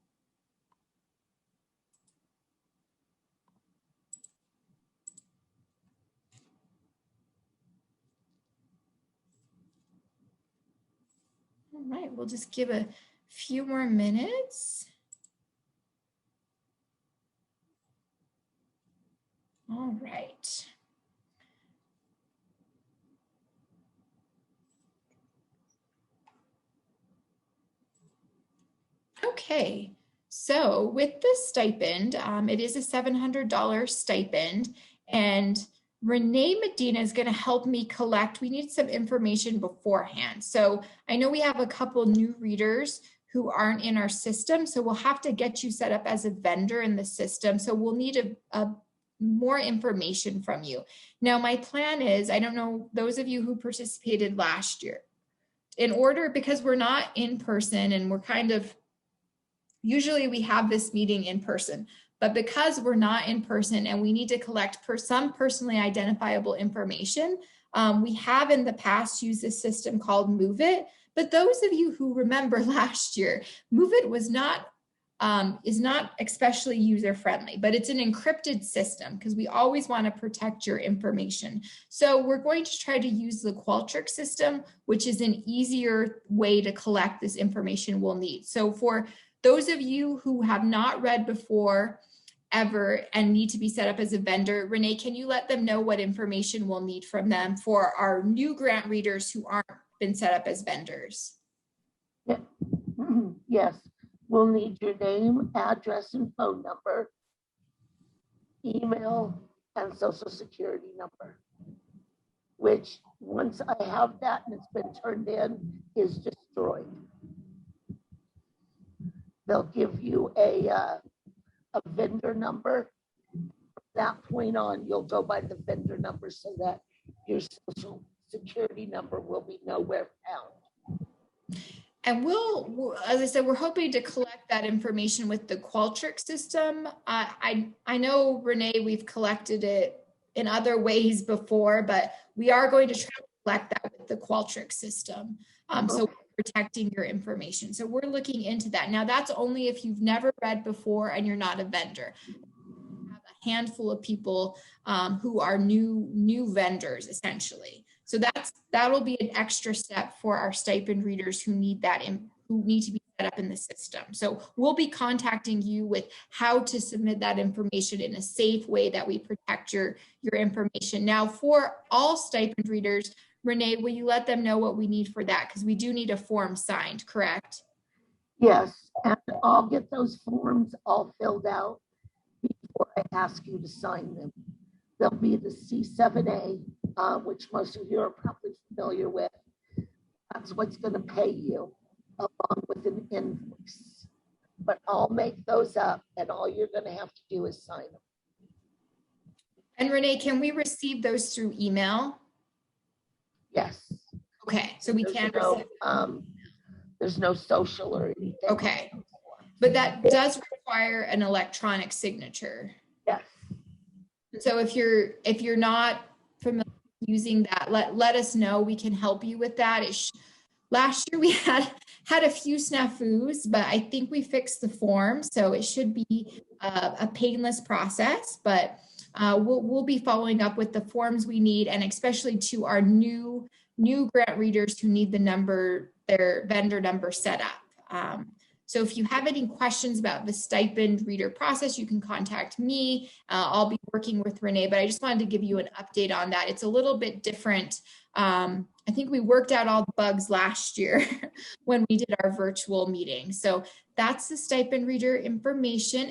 All right, we'll just give a few more minutes. All right. Okay, so with this stipend, it is a $700 stipend, and Renee Medina is going to help me collect. We need some information beforehand. So I know we have a couple new readers who aren't in our system, so we'll have to get you set up as a vendor in the system. So we'll need a more information from you. Now, my plan is, I don't know, those of you who participated last year, because we're not in person and we're kind of, usually we have this meeting in person, but because we're not in person and we need to collect some personally identifiable information, we have in the past used this system called Move It. But those of you who remember last year, Move It is not especially user-friendly, but it's an encrypted system because we always want to protect your information. So we're going to try to use the Qualtrics system, which is an easier way to collect this information we'll need. So for those of you who have not read before ever and need to be set up as a vendor, Renee, can you let them know what information we'll need from them for our new grant readers who aren't been set up as vendors? Yeah. Yes, we'll need your name, address, and phone number, email, and social security number, which once I have that and it's been turned in, is destroyed. They'll give you a vendor number. From that point on, you'll go by the vendor number so that your social security number will be nowhere found. And as I said, we're hoping to collect that information with the Qualtrics system. I know, Renee, we've collected it in other ways before, but we are going to try to collect that with the Qualtrics system. So we're protecting your information. So we're looking into that. Now, that's only if you've never read before and you're not a vendor. We have a handful of people who are new vendors, essentially. So that'll be an extra step for our stipend readers who need that who need to be set up in the system. So we'll be contacting you with how to submit that information in a safe way that we protect your information. Now, for all stipend readers, Renee, will you let them know what we need for that? Because we do need a form signed, correct? Yes, and I'll get those forms all filled out before I ask you to sign them. There'll be the C7A, which most of you are probably familiar with. That's what's going to pay you along with an invoice. But I'll make those up, and all you're going to have to do is sign them. And Renee, can we receive those through email? Yes. Okay, so we can receive. There's no social or anything. Okay, but that does require an electronic signature. Yes. So if you're not familiar with using that, let us know. We can help you with that. Last year we had a few snafus, but I think we fixed the form, so it should be a painless process. But we'll be following up with the forms we need, and especially to our new grant readers who need their vendor number set up. So if you have any questions about the stipend reader process, you can contact me. I'll be working with Renee, but I just wanted to give you an update on that. It's a little bit different. I think we worked out all the bugs last year when we did our virtual meeting. So that's the stipend reader information.